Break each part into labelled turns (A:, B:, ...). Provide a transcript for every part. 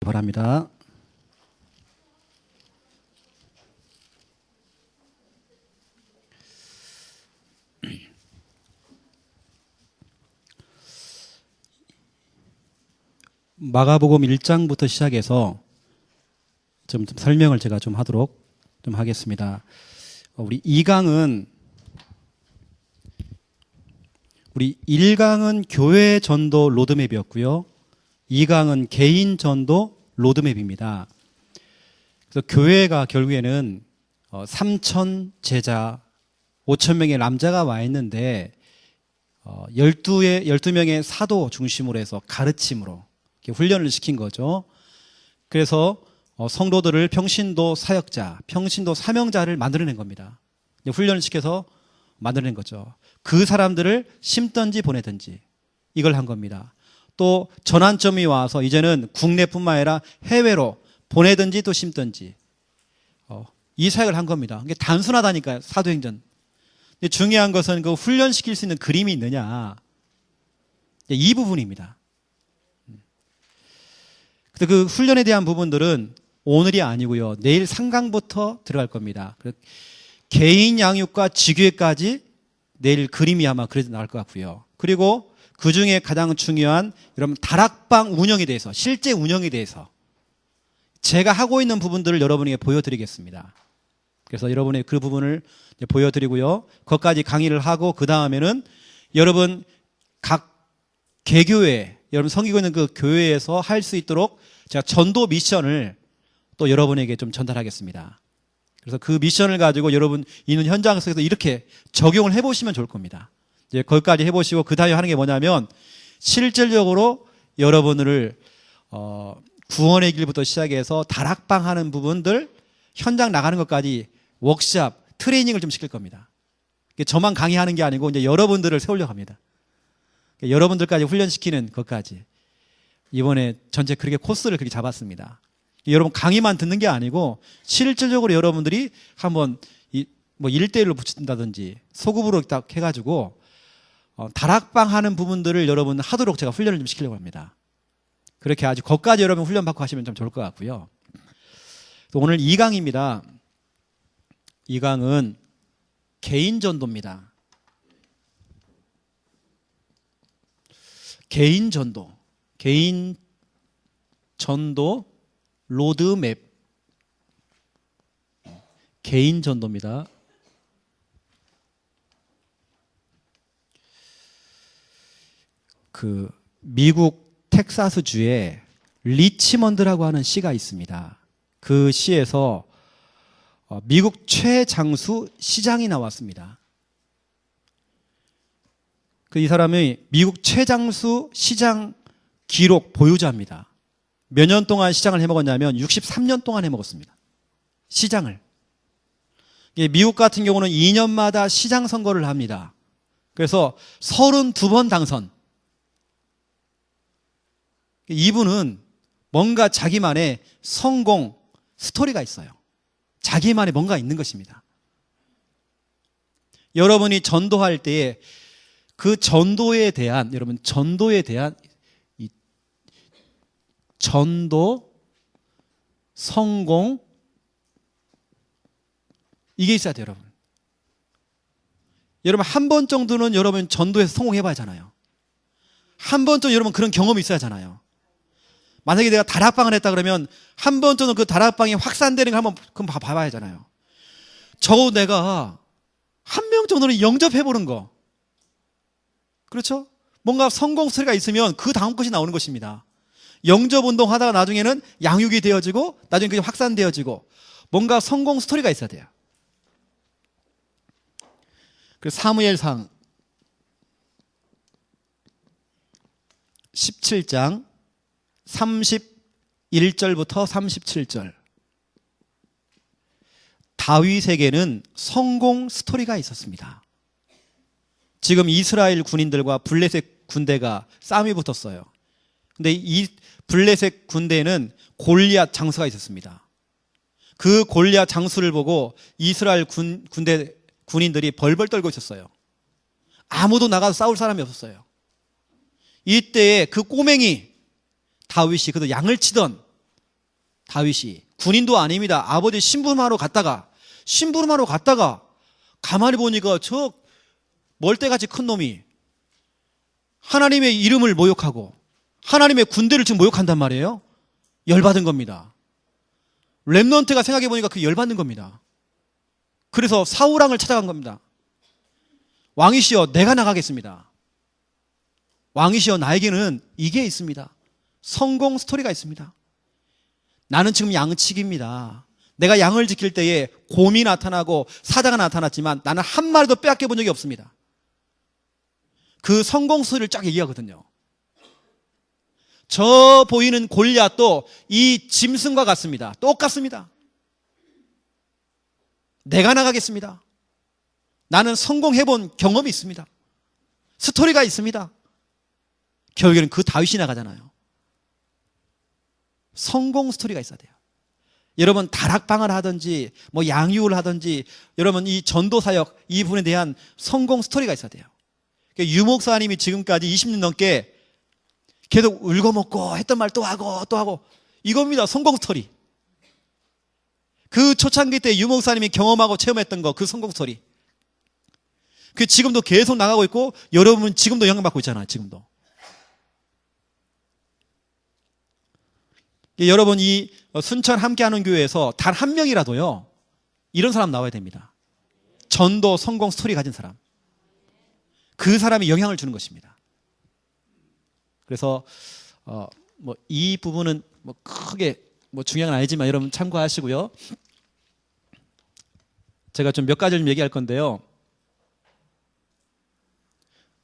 A: 바랍니다. 마가복음 1장부터 시작해서 좀 설명을 제가 좀 하도록 좀 하겠습니다. 우리 2강은 우리 1강은 교회 전도 로드맵이었고요. 2강은 개인 전도 로드맵입니다. 그래서 교회가 결국에는 3,000 제자, 5,000명의 남자가 와 있는데 12명의 사도 중심으로 해서 가르침으로 이렇게 훈련을 시킨 거죠. 그래서 성도들을 평신도 사역자, 평신도 사명자를 만들어낸 겁니다. 훈련을 시켜서 만들어낸 거죠. 그 사람들을 심든지 보내든지 이걸 한 겁니다. 또 전환점이 와서 이제는 국내뿐만 아니라 해외로 보내든지 또 심든지 이 사역을 한 겁니다. 이게 단순하다니까요. 사도행전. 근데 중요한 것은 그 훈련시킬 수 있는 그림이 있느냐, 이 부분입니다. 그래서 그 훈련에 대한 부분들은 오늘이 아니고요, 내일 상강부터 들어갈 겁니다. 개인 양육과 지교회까지 내일 그림이 아마 그래도 나올 것 같고요. 그리고 그 중에 가장 중요한 여러분 다락방 운영에 대해서, 실제 운영에 대해서 제가 하고 있는 부분들을 여러분에게 보여드리겠습니다. 그래서 여러분의 그 부분을 보여드리고요, 그것까지 강의를 하고 그 다음에는 여러분 각 개교회, 여러분 섬기고 있는 그 교회에서 할 수 있도록 제가 전도 미션을 또 여러분에게 좀 전달하겠습니다. 그래서 그 미션을 가지고 여러분 있는 현장 속에서 이렇게 적용을 해보시면 좋을 겁니다. 이제 거기까지 해보시고 그 다음에 하는 게 뭐냐면 실질적으로 여러분을 구원의 길부터 시작해서 다락방 하는 부분들, 현장 나가는 것까지 워크샵, 트레이닝을 좀 시킬 겁니다. 저만 강의하는 게 아니고 이제 여러분들을 세우려고 합니다. 여러분들까지 훈련시키는 것까지 이번에 전체 그렇게 코스를 그렇게 잡았습니다. 여러분 강의만 듣는 게 아니고 실질적으로 여러분들이 한번 뭐 1대1로 붙인다든지 소급으로 딱 해가지고 다락방 하는 부분들을 여러분 하도록 제가 훈련을 좀 시키려고 합니다. 그렇게 아주 거기까지 여러분 훈련 받고 하시면 좀 좋을 것 같고요. 오늘 2강입니다. 2강은 개인 전도입니다. 개인 전도 로드맵, 개인 전도입니다. 그 미국 텍사스주에 리치먼드라고 하는 시가 있습니다. 그 시에서 미국 최장수 시장이 나왔습니다. 이 사람이 미국 최장수 시장 기록 보유자입니다. 몇 년 동안 시장을 해먹었냐면 63년 동안 해먹었습니다. 시장을. 미국 같은 경우는 2년마다 시장 선거를 합니다. 그래서 32번 당선. 이분은 뭔가 자기만의 성공 스토리가 있어요. 자기만의 뭔가 있는 것입니다. 여러분이 전도할 때에 그 전도에 대한, 여러분 전도에 대한 이 전도, 성공, 이게 있어야 돼요, 여러분. 여러분 한 번 정도는 여러분 전도에서 성공해봐야 하잖아요. 한 번 정도 여러분 그런 경험이 있어야 하잖아요. 만약에 내가 다락방을 했다 그러면 한 번 정도 그 다락방이 확산되는 걸 한번 그럼 봐봐야 하잖아요. 적어도 내가 한 명 정도는 영접해보는 거. 그렇죠? 뭔가 성공 스토리가 있으면 그 다음 것이 나오는 것입니다. 영접 운동 하다가 나중에는 양육이 되어지고 나중에 그게 확산되어지고 뭔가 성공 스토리가 있어야 돼요. 그래서 사무엘상 17장 31절부터 37절. 다윗에게는 성공 스토리가 있었습니다. 지금 이스라엘 군인들과 블레셋 군대가 싸움이 붙었어요. 근데 이 블레셋 군대에는 골리앗 장수가 있었습니다. 그 골리앗 장수를 보고 이스라엘 군인들이 벌벌 떨고 있었어요. 아무도 나가서 싸울 사람이 없었어요. 이때에 그 꼬맹이 다윗이 그도 양을 치던 다윗이 군인도 아닙니다. 아버지 심부름하러 갔다가 가만히 보니까 저 멀대같이 큰 놈이 하나님의 이름을 모욕하고 하나님의 군대를 지금 모욕한단 말이에요. 열받은 겁니다. 렘넌트가 생각해 보니까 그 열받는 겁니다. 그래서 사울왕을 찾아간 겁니다. 왕이시여, 내가 나가겠습니다. 왕이시여, 나에게는 이게 있습니다. 성공 스토리가 있습니다. 나는 지금 양치기입니다. 내가 양을 지킬 때에 곰이 나타나고 사자가 나타났지만 나는 한 마리도 빼앗겨 본 적이 없습니다. 그 성공 스토리를 쫙 얘기하거든요. 저 보이는 골리앗도 이 짐승과 같습니다. 똑같습니다. 내가 나가겠습니다. 나는 성공해본 경험이 있습니다. 스토리가 있습니다. 결국에는 그 다윗이 나가잖아요. 성공 스토리가 있어야 돼요. 여러분 다락방을 하든지 뭐 양육을 하든지 여러분 이 전도사역 이 부분에 대한 성공 스토리가 있어야 돼요. 유 목사님이 지금까지 20년 넘게 계속 울고먹고 했던 말 또 하고 이겁니다. 성공 스토리. 그 초창기 때 유 목사님이 경험하고 체험했던 거 그 성공 스토리. 그 지금도 계속 나가고 있고 여러분은 지금도 영향받고 있잖아요. 지금도. 여러분 이 순천 함께하는 교회에서 단 한 명이라도요 이런 사람 나와야 됩니다. 전도 성공 스토리 가진 사람. 그 사람이 영향을 주는 것입니다. 그래서 뭐 이 부분은 뭐 크게 뭐 중요한 건 아니지만 여러분 참고하시고요. 제가 좀 몇 가지를 좀 얘기할 건데요.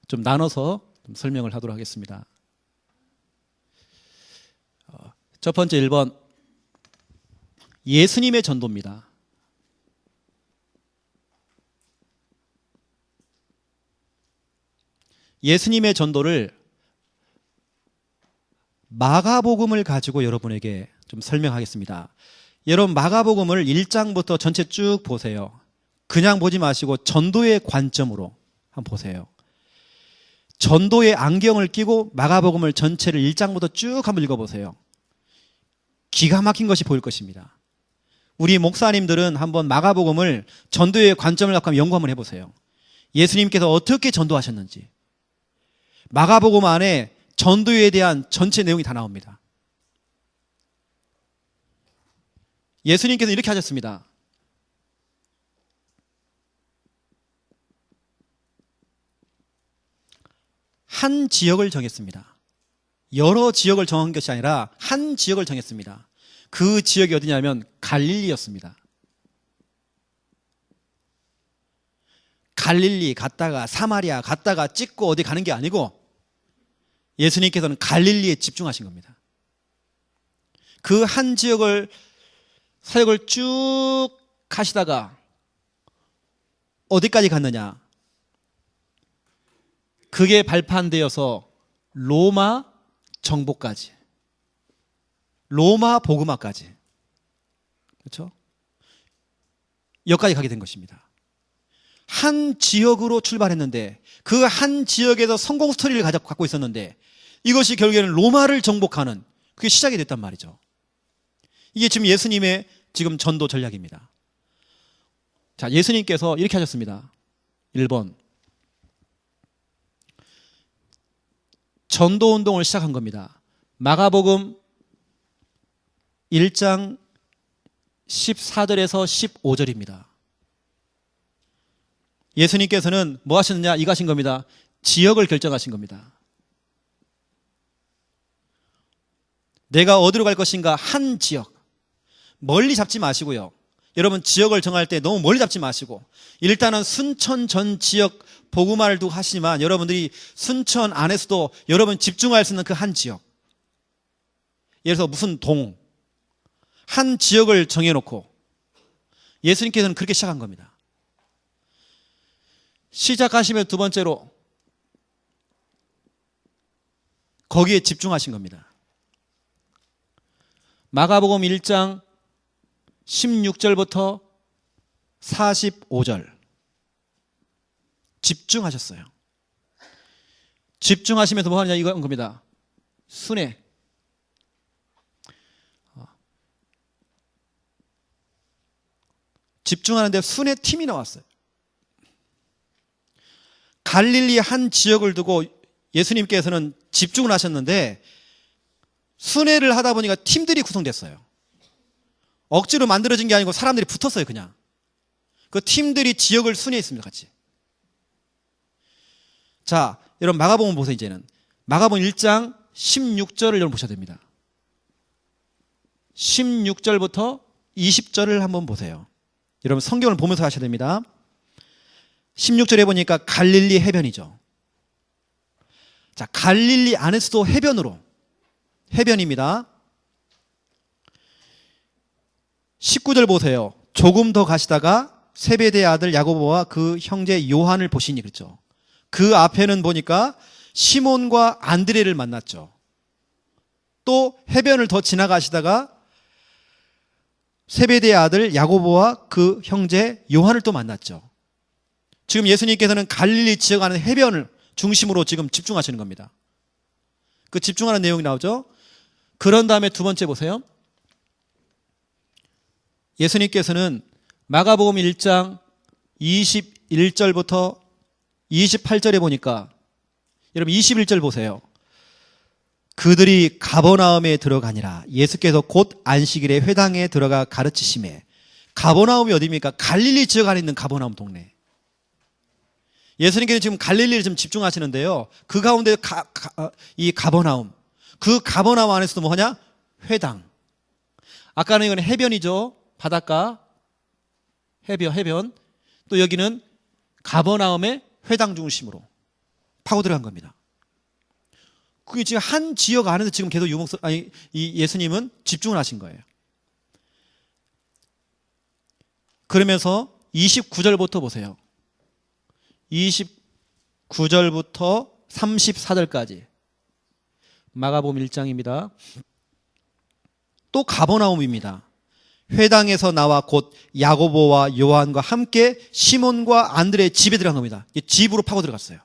A: 좀 나눠서 좀 설명을 하도록 하겠습니다. 첫 번째 1번 예수님의 전도입니다. 예수님의 전도를 마가복음을 가지고 여러분에게 좀 설명하겠습니다. 여러분 마가복음을 1장부터 전체 쭉 보세요. 그냥 보지 마시고 전도의 관점으로 한번 보세요. 전도의 안경을 끼고 마가복음을 전체를 1장부터 쭉 한번 읽어보세요. 기가 막힌 것이 보일 것입니다. 우리 목사님들은 한번 마가복음을 전도의 관점을 갖고 연구 한번 해보세요. 예수님께서 어떻게 전도하셨는지. 마가복음 안에 전도에 대한 전체 내용이 다 나옵니다. 예수님께서 이렇게 하셨습니다. 한 지역을 정했습니다. 여러 지역을 정한 것이 아니라 한 지역을 정했습니다. 그 지역이 어디냐면 갈릴리였습니다. 갈릴리 갔다가 사마리아 갔다가 찍고 어디 가는 게 아니고 예수님께서는 갈릴리에 집중하신 겁니다. 그 한 지역을 사역을 쭉 하시다가 어디까지 갔느냐? 그게 발판되어서 로마 정복까지, 로마 복음화까지, 그렇죠? 여기까지 가게 된 것입니다. 한 지역으로 출발했는데 그 한 지역에서 성공 스토리를 갖고 있었는데 이것이 결국에는 로마를 정복하는 그게 시작이 됐단 말이죠. 이게 지금 예수님의 지금 전도 전략입니다. 자, 예수님께서 이렇게 하셨습니다. 1번 전도 운동을 시작한 겁니다. 마가복음 1장 14절에서 15절입니다. 예수님께서는 뭐 하셨느냐? 이거 하신 겁니다. 지역을 결정하신 겁니다. 내가 어디로 갈 것인가? 한 지역. 멀리 잡지 마시고요. 여러분 지역을 정할 때 너무 멀리 잡지 마시고 일단은 순천 전 지역 복음화를 두고 하시지만 여러분들이 순천 안에서도 여러분 집중할 수 있는 그 한 지역, 예를 들어서 무슨 동, 한 지역을 정해놓고 예수님께서는 그렇게 시작한 겁니다. 시작하시면 두 번째로 거기에 집중하신 겁니다. 마가복음 1장 16절부터 45절 집중하셨어요. 집중하시면서 뭐 하느냐 이건 겁니다. 순회. 집중하는데 순회 팀이 나왔어요. 갈릴리 한 지역을 두고 예수님께서는 집중을 하셨는데 순회를 하다 보니까 팀들이 구성됐어요. 억지로 만들어진 게 아니고 사람들이 붙었어요. 그냥 그 팀들이 지역을 순회했습니다. 같이. 자, 여러분 마가복음 보세요. 이제는 마가복음 1장 16절을 여러분 보셔야 됩니다. 16절부터 20절을 한번 보세요. 여러분 성경을 보면서 하셔야 됩니다. 16절에 보니까 갈릴리 해변이죠. 자, 갈릴리 안에서도 해변입니다. 19절 보세요. 조금 더 가시다가 세베대의 아들 야고보와 그 형제 요한을 보시니 그랬죠. 그 앞에는 보니까 시몬과 안드레를 만났죠. 또 해변을 더 지나가시다가 세베대의 아들 야고보와 그 형제 요한을 또 만났죠. 지금 예수님께서는 갈릴리 지역 안에 해변을 중심으로 지금 집중하시는 겁니다. 그 집중하는 내용이 나오죠. 그런 다음에 두 번째 보세요. 예수님께서는 마가복음 1장 21절부터 28절에 보니까 여러분 21절 보세요. 그들이 가버나움에 들어가니라. 예수께서 곧 안식일에 회당에 들어가 가르치시매. 가버나움이 어디입니까? 갈릴리 지역 안에 있는 가버나움 동네. 예수님께서 지금 갈릴리를 좀 집중하시는데요. 그 가운데 이 가버나움. 그 가버나움 안에서도 뭐하냐? 회당. 아까는 이건 해변이죠. 바닷가. 해변. 또 여기는 가버나움의 회당 중심으로 파고 들어간 겁니다. 그게 지금 한 지역 안에서 지금 계속 이 예수님은 집중을 하신 거예요. 그러면서 29절부터 보세요. 29절부터 34절까지 마가복음 1장입니다. 또 가버나움입니다. 회당에서 나와 곧 야고보와 요한과 함께 시몬과 안드레의 집에 들어간 겁니다. 집으로 파고 들어갔어요.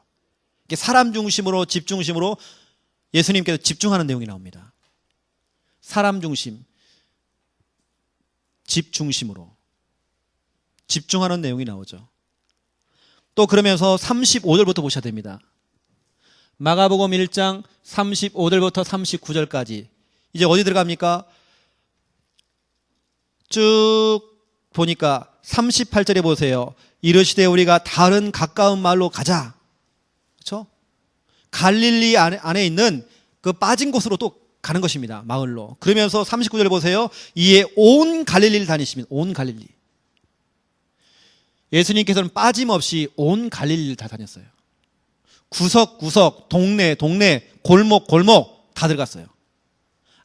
A: 사람 중심으로 집 중심으로 예수님께서 집중하는 내용이 나옵니다. 사람 중심, 집 중심으로 집중하는 내용이 나오죠. 또 그러면서 35절부터 보셔야 됩니다. 마가복음 1장 35절부터 39절까지 이제 어디 들어갑니까? 쭉 보니까 38절에 보세요. 이르시되 우리가 다른 가까운 마을로 가자. 그렇죠? 갈릴리 안에 있는 그 빠진 곳으로 또 가는 것입니다. 마을로. 그러면서 39절에 보세요. 이에 온 갈릴리를 다니시면 온 갈릴리. 예수님께서는 빠짐없이 온 갈릴리를 다 다녔어요. 구석구석, 동네, 골목 다 들어갔어요.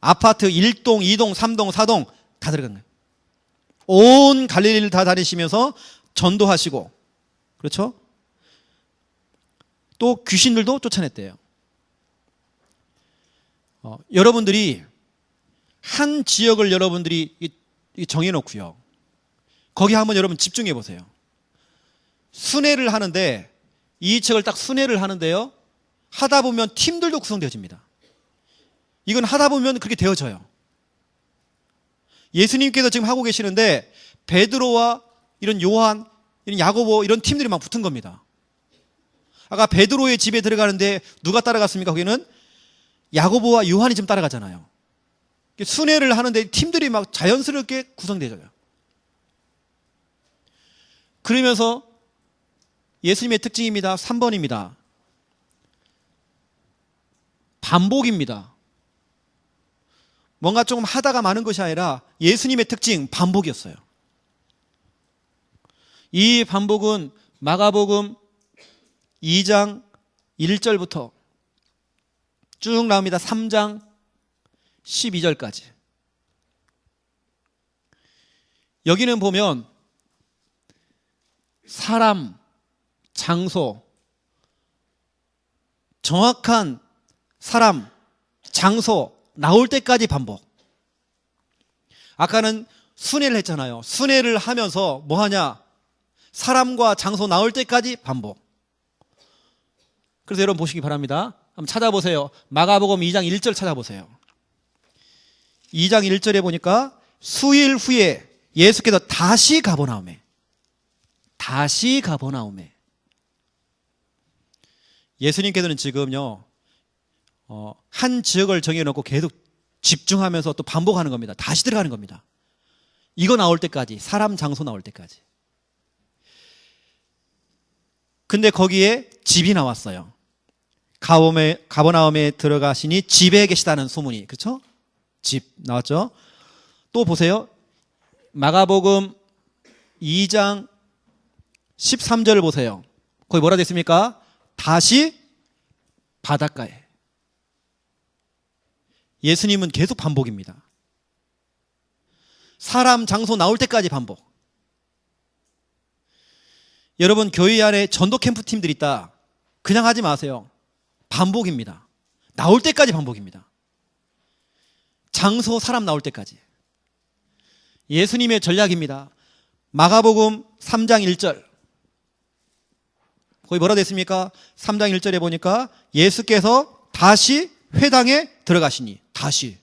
A: 아파트 1동, 2동, 3동, 4동 다 들어간 거예요. 온 갈릴리를 다 다니시면서 전도하시고, 그렇죠? 또 귀신들도 쫓아냈대요. 여러분들이 한 지역을 여러분들이 정해놓고요. 거기 한번 여러분 집중해 보세요. 순회를 하는데 이 책을 딱 순회를 하는데요. 하다 보면 팀들도 구성되어집니다. 이건 하다 보면 그렇게 되어져요. 예수님께서 지금 하고 계시는데 베드로와 이런 요한, 이런 야고보 이런 팀들이 막 붙은 겁니다. 아까 베드로의 집에 들어가는데 누가 따라갔습니까? 거기는 야고보와 요한이 좀 따라가잖아요. 순회를 하는데 팀들이 막 자연스럽게 구성되어져요. 그러면서 예수님의 특징입니다. 3번입니다. 반복입니다. 뭔가 조금 하다가 마는 것이 아니라 예수님의 특징 반복이었어요. 이 반복은 마가복음 2장 1절부터 쭉 나옵니다. 3장 12절까지. 여기는 보면 사람, 장소, 정확한 사람, 장소 나올 때까지 반복. 아까는 순회를 했잖아요. 순회를 하면서 뭐 하냐? 사람과 장소 나올 때까지 반복. 그래서 여러분 보시기 바랍니다. 한번 찾아보세요. 마가복음 2장 1절 찾아보세요. 2장 1절에 보니까 수일 후에 예수께서 다시 가버나움에, 다시 가버나움에. 예수님께서는 지금요, 한 지역을 정해놓고 계속 집중하면서 또 반복하는 겁니다. 다시 들어가는 겁니다. 이거 나올 때까지, 사람 장소 나올 때까지. 근데 거기에 집이 나왔어요. 가버나움에 들어가시니 집에 계시다는 소문이, 그렇죠? 집 나왔죠? 또 보세요. 마가복음 2장 13절을 보세요. 거기 뭐라 됐습니까? 다시 바닷가에. 예수님은 계속 반복입니다. 사람, 장소 나올 때까지 반복. 여러분, 교회 안에 전도 캠프 팀들 있다. 그냥 하지 마세요. 반복입니다. 나올 때까지 반복입니다. 장소, 사람 나올 때까지. 예수님의 전략입니다. 마가복음 3장 1절. 거기 뭐라 됐습니까? 3장 1절에 보니까 예수께서 다시 회당에 들어가시니. 다시.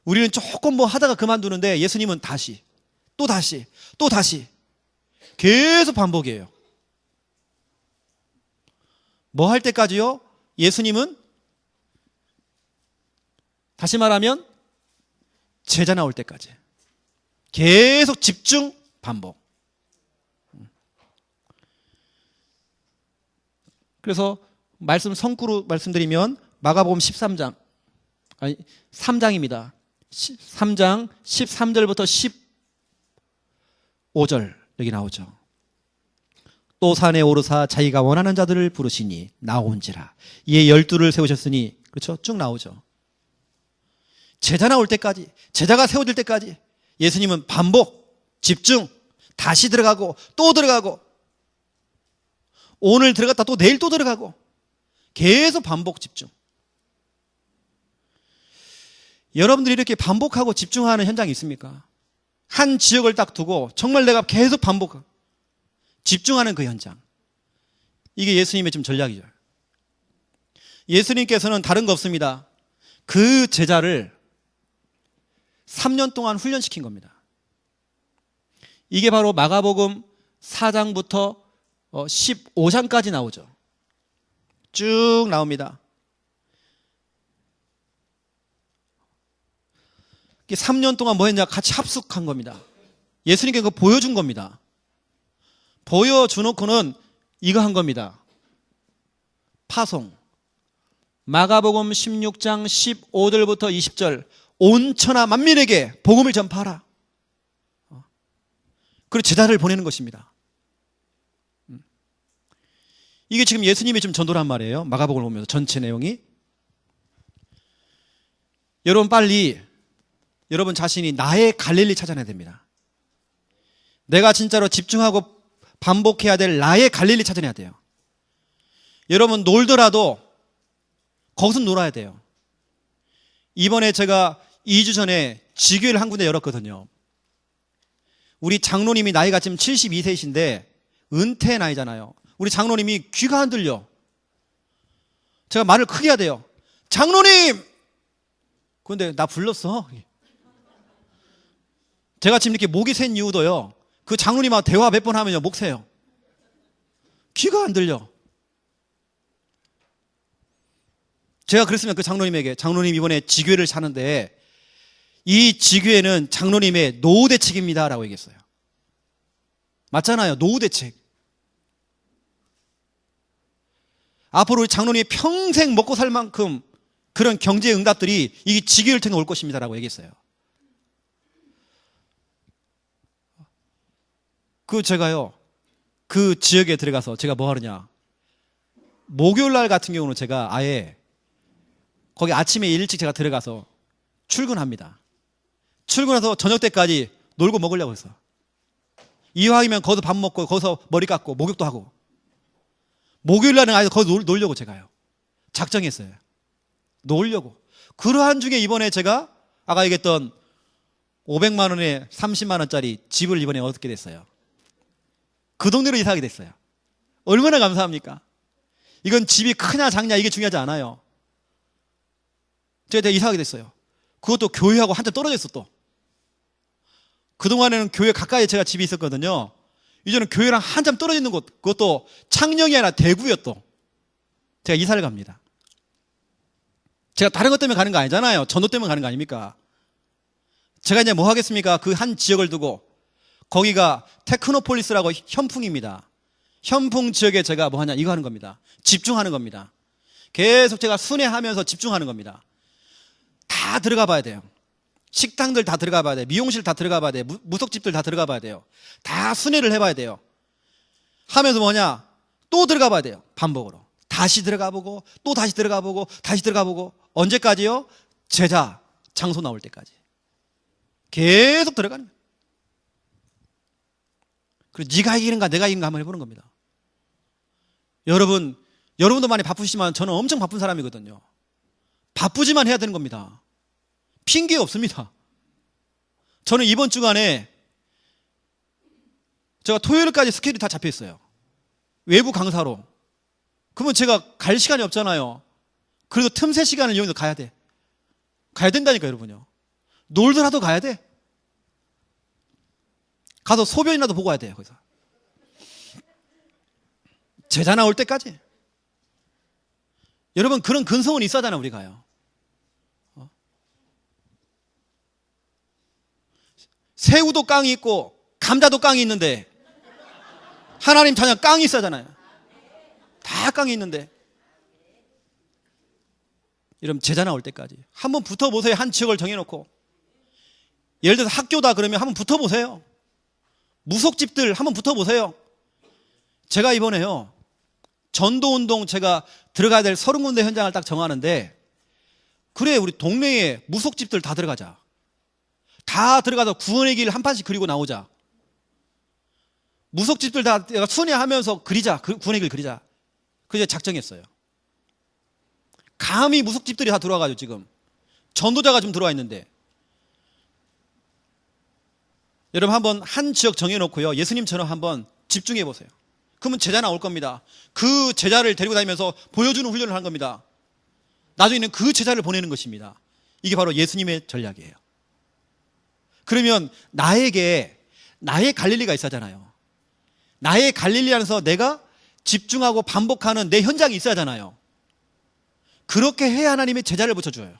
A: 우리는 조금 뭐 하다가 그만두는데 예수님은 다시, 또 다시, 또 다시. 계속 반복이에요. 뭐 할 때까지요? 예수님은 다시 말하면 제자 나올 때까지. 계속 집중, 반복. 그래서 성구로 말씀드리면 마가복음 13장, 아니 3장입니다. 3장 13절부터 15절 여기 나오죠. 또 산에 오르사 자기가 원하는 자들을 부르시니 나온지라. 이에 12를 세우셨으니, 그렇죠? 쭉 나오죠. 제자 나올 때까지, 제자가 세워질 때까지 예수님은 반복, 집중, 다시 들어가고 또 들어가고, 오늘 들어갔다 또 내일 또 들어가고, 계속 반복, 집중. 여러분들이 이렇게 반복하고 집중하는 현장이 있습니까? 한 지역을 딱 두고 정말 내가 계속 반복하고 집중하는 그 현장. 이게 예수님의 좀 전략이죠. 예수님께서는 다른 거 없습니다. 그 제자를 3년 동안 훈련시킨 겁니다. 이게 바로 마가복음 4장부터 15장까지 나오죠. 쭉 나옵니다. 3년 동안 뭐 했냐? 같이 합숙한 겁니다. 예수님께 그거 보여준 겁니다. 보여주놓고는 이거 한 겁니다. 파송. 마가복음 16장 15절부터 20절. 온 천하 만민에게 복음을 전파하라. 그리고 제자를 보내는 것입니다. 이게 지금 예수님의 좀 전도란 말이에요. 마가복음을 보면서 전체 내용이. 여러분 빨리 여러분 자신이 나의 갈릴리 찾아내야 됩니다. 내가 진짜로 집중하고 반복해야 될 나의 갈릴리 찾아내야 돼요. 여러분 놀더라도 거기서 놀아야 돼요. 이번에 제가 2주 전에 지교회를 한 군데 열었거든요. 우리 장로님이 나이가 지금 72세이신데 은퇴 나이잖아요. 우리 장로님이 귀가 안 들려. 제가 말을 크게 해야 돼요. 장로님! 그런데 나 불렀어. 제가 지금 이렇게 목이 샌 이유도요. 그 장로님하고 대화 몇 번 하면요. 목 새요. 귀가 안 들려. 제가 그랬으면 그 장로님에게, 장로님 이번에 지교회를 사는데 이 지교회는 장로님의 노후 대책입니다 라고 얘기했어요. 맞잖아요. 노후 대책. 앞으로 우리 장로님이 평생 먹고 살 만큼 그런 경제 응답들이 이 지교회를 통해 올 것입니다 라고 얘기했어요. 제가요, 그 지역에 들어가서 제가 뭐 하느냐. 목요일 날 같은 경우는 제가 아예 거기 아침에 일찍 제가 들어가서 출근합니다. 출근해서 저녁 때까지 놀고 먹으려고 했어. 이왕이면 거기서 밥 먹고 거기서 머리 깎고 목욕도 하고. 목요일 날은 아예 거기서 놀려고 제가요. 작정했어요. 놀려고. 그러한 중에 이번에 제가 아까 얘기했던 500만 원에 30만 원짜리 집을 이번에 얻게 됐어요. 그 동네로 이사하게 됐어요. 얼마나 감사합니까? 이건 집이 크냐 작냐 이게 중요하지 않아요. 제가 이사하게 됐어요. 그것도 교회하고 한참 떨어져 있어 또. 그동안에는 교회 가까이에 제가 집이 있었거든요. 이제는 교회랑 한참 떨어져 있는 곳, 그것도 창녕이 아니라 대구요 또. 제가 이사를 갑니다. 제가 다른 것 때문에 가는 거 아니잖아요. 전도 때문에 가는 거 아닙니까? 제가 이제 뭐 하겠습니까? 그 한 지역을 두고 거기가 테크노폴리스라고 현풍입니다. 현풍 지역에 제가 뭐 하냐 이거 하는 겁니다. 집중하는 겁니다. 계속 제가 순회하면서 집중하는 겁니다. 다 들어가 봐야 돼요. 식당들 다 들어가 봐야 돼요. 미용실 다 들어가 봐야 돼요. 무속집들 다 들어가 봐야 돼요. 다 순회를 해봐야 돼요. 하면서 뭐냐 또 들어가 봐야 돼요. 반복으로 다시 들어가 보고 또 다시 들어가 보고 다시 들어가 보고 언제까지요? 제자 장소 나올 때까지 계속 들어가는 거예요. 그리고 네가 이기는가 내가 이기는가 한번 해보는 겁니다. 여러분도 많이 바쁘시지만 저는 엄청 바쁜 사람이거든요. 바쁘지만 해야 되는 겁니다. 핑계 없습니다. 저는 이번 주간에 제가 토요일까지 스케줄이 다 잡혀 있어요. 외부 강사로. 그러면 제가 갈 시간이 없잖아요. 그래도 틈새 시간을 이용해서 가야 돼. 가야 된다니까 여러분요. 놀더라도 가야 돼. 가서 소변이라도 보고 와야 돼요. 거기서 제자 나올 때까지. 여러분 그런 근성은 있어야 하잖아 우리가요. 새우도 깡이 있고 감자도 깡이 있는데 하나님 자녀 깡이 있어야 하잖아요. 다 깡이 있는데 여러분 제자 나올 때까지 한번 붙어보세요. 한 지역을 정해놓고 예를 들어서 학교다 그러면 한번 붙어보세요. 무속집들 한번 붙어보세요. 제가 이번에요 전도운동 제가 들어가야 될 30군데 현장을 딱 정하는데 그래 우리 동네에 무속집들 다 들어가자. 다 들어가서 구원의 길 한 판씩 그리고 나오자. 무속집들 다 순회하면서 그리자. 구원의 길 그리자. 그게 작정했어요. 감히 무속집들이 다 들어와가지고 지금 전도자가 좀 들어와 있는데 여러분 한번 한 지역 정해놓고요 예수님처럼 한번 집중해 보세요. 그러면 제자 나올 겁니다. 그 제자를 데리고 다니면서 보여주는 훈련을 하는 겁니다. 나중에는 그 제자를 보내는 것입니다. 이게 바로 예수님의 전략이에요. 그러면 나의 갈릴리가 있어야잖아요. 나의 갈릴리 안에서 내가 집중하고 반복하는 내 현장이 있어야 하잖아요. 그렇게 해야 하나님의 제자를 붙여줘요.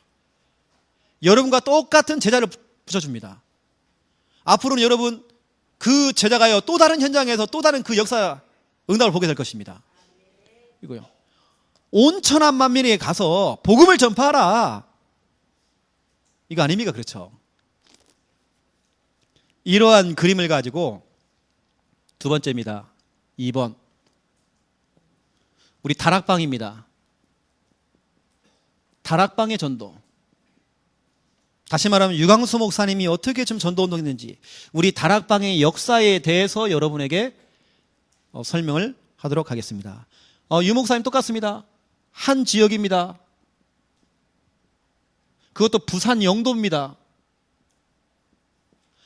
A: 여러분과 똑같은 제자를 붙여줍니다. 앞으로는 여러분 그 제자가요 또 다른 현장에서 또 다른 그 역사 응답을 보게 될 것입니다. 이거요. 온 천하 만민에게 가서 복음을 전파하라. 이거 아닙니까? 그렇죠. 이러한 그림을 가지고 두 번째입니다. 2번. 우리 다락방입니다. 다락방의 전도. 다시 말하면 유광수 목사님이 어떻게 좀 전도운동했는지 우리 다락방의 역사에 대해서 여러분에게 설명을 하도록 하겠습니다. 유 목사님 똑같습니다. 한 지역입니다. 그것도 부산 영도입니다.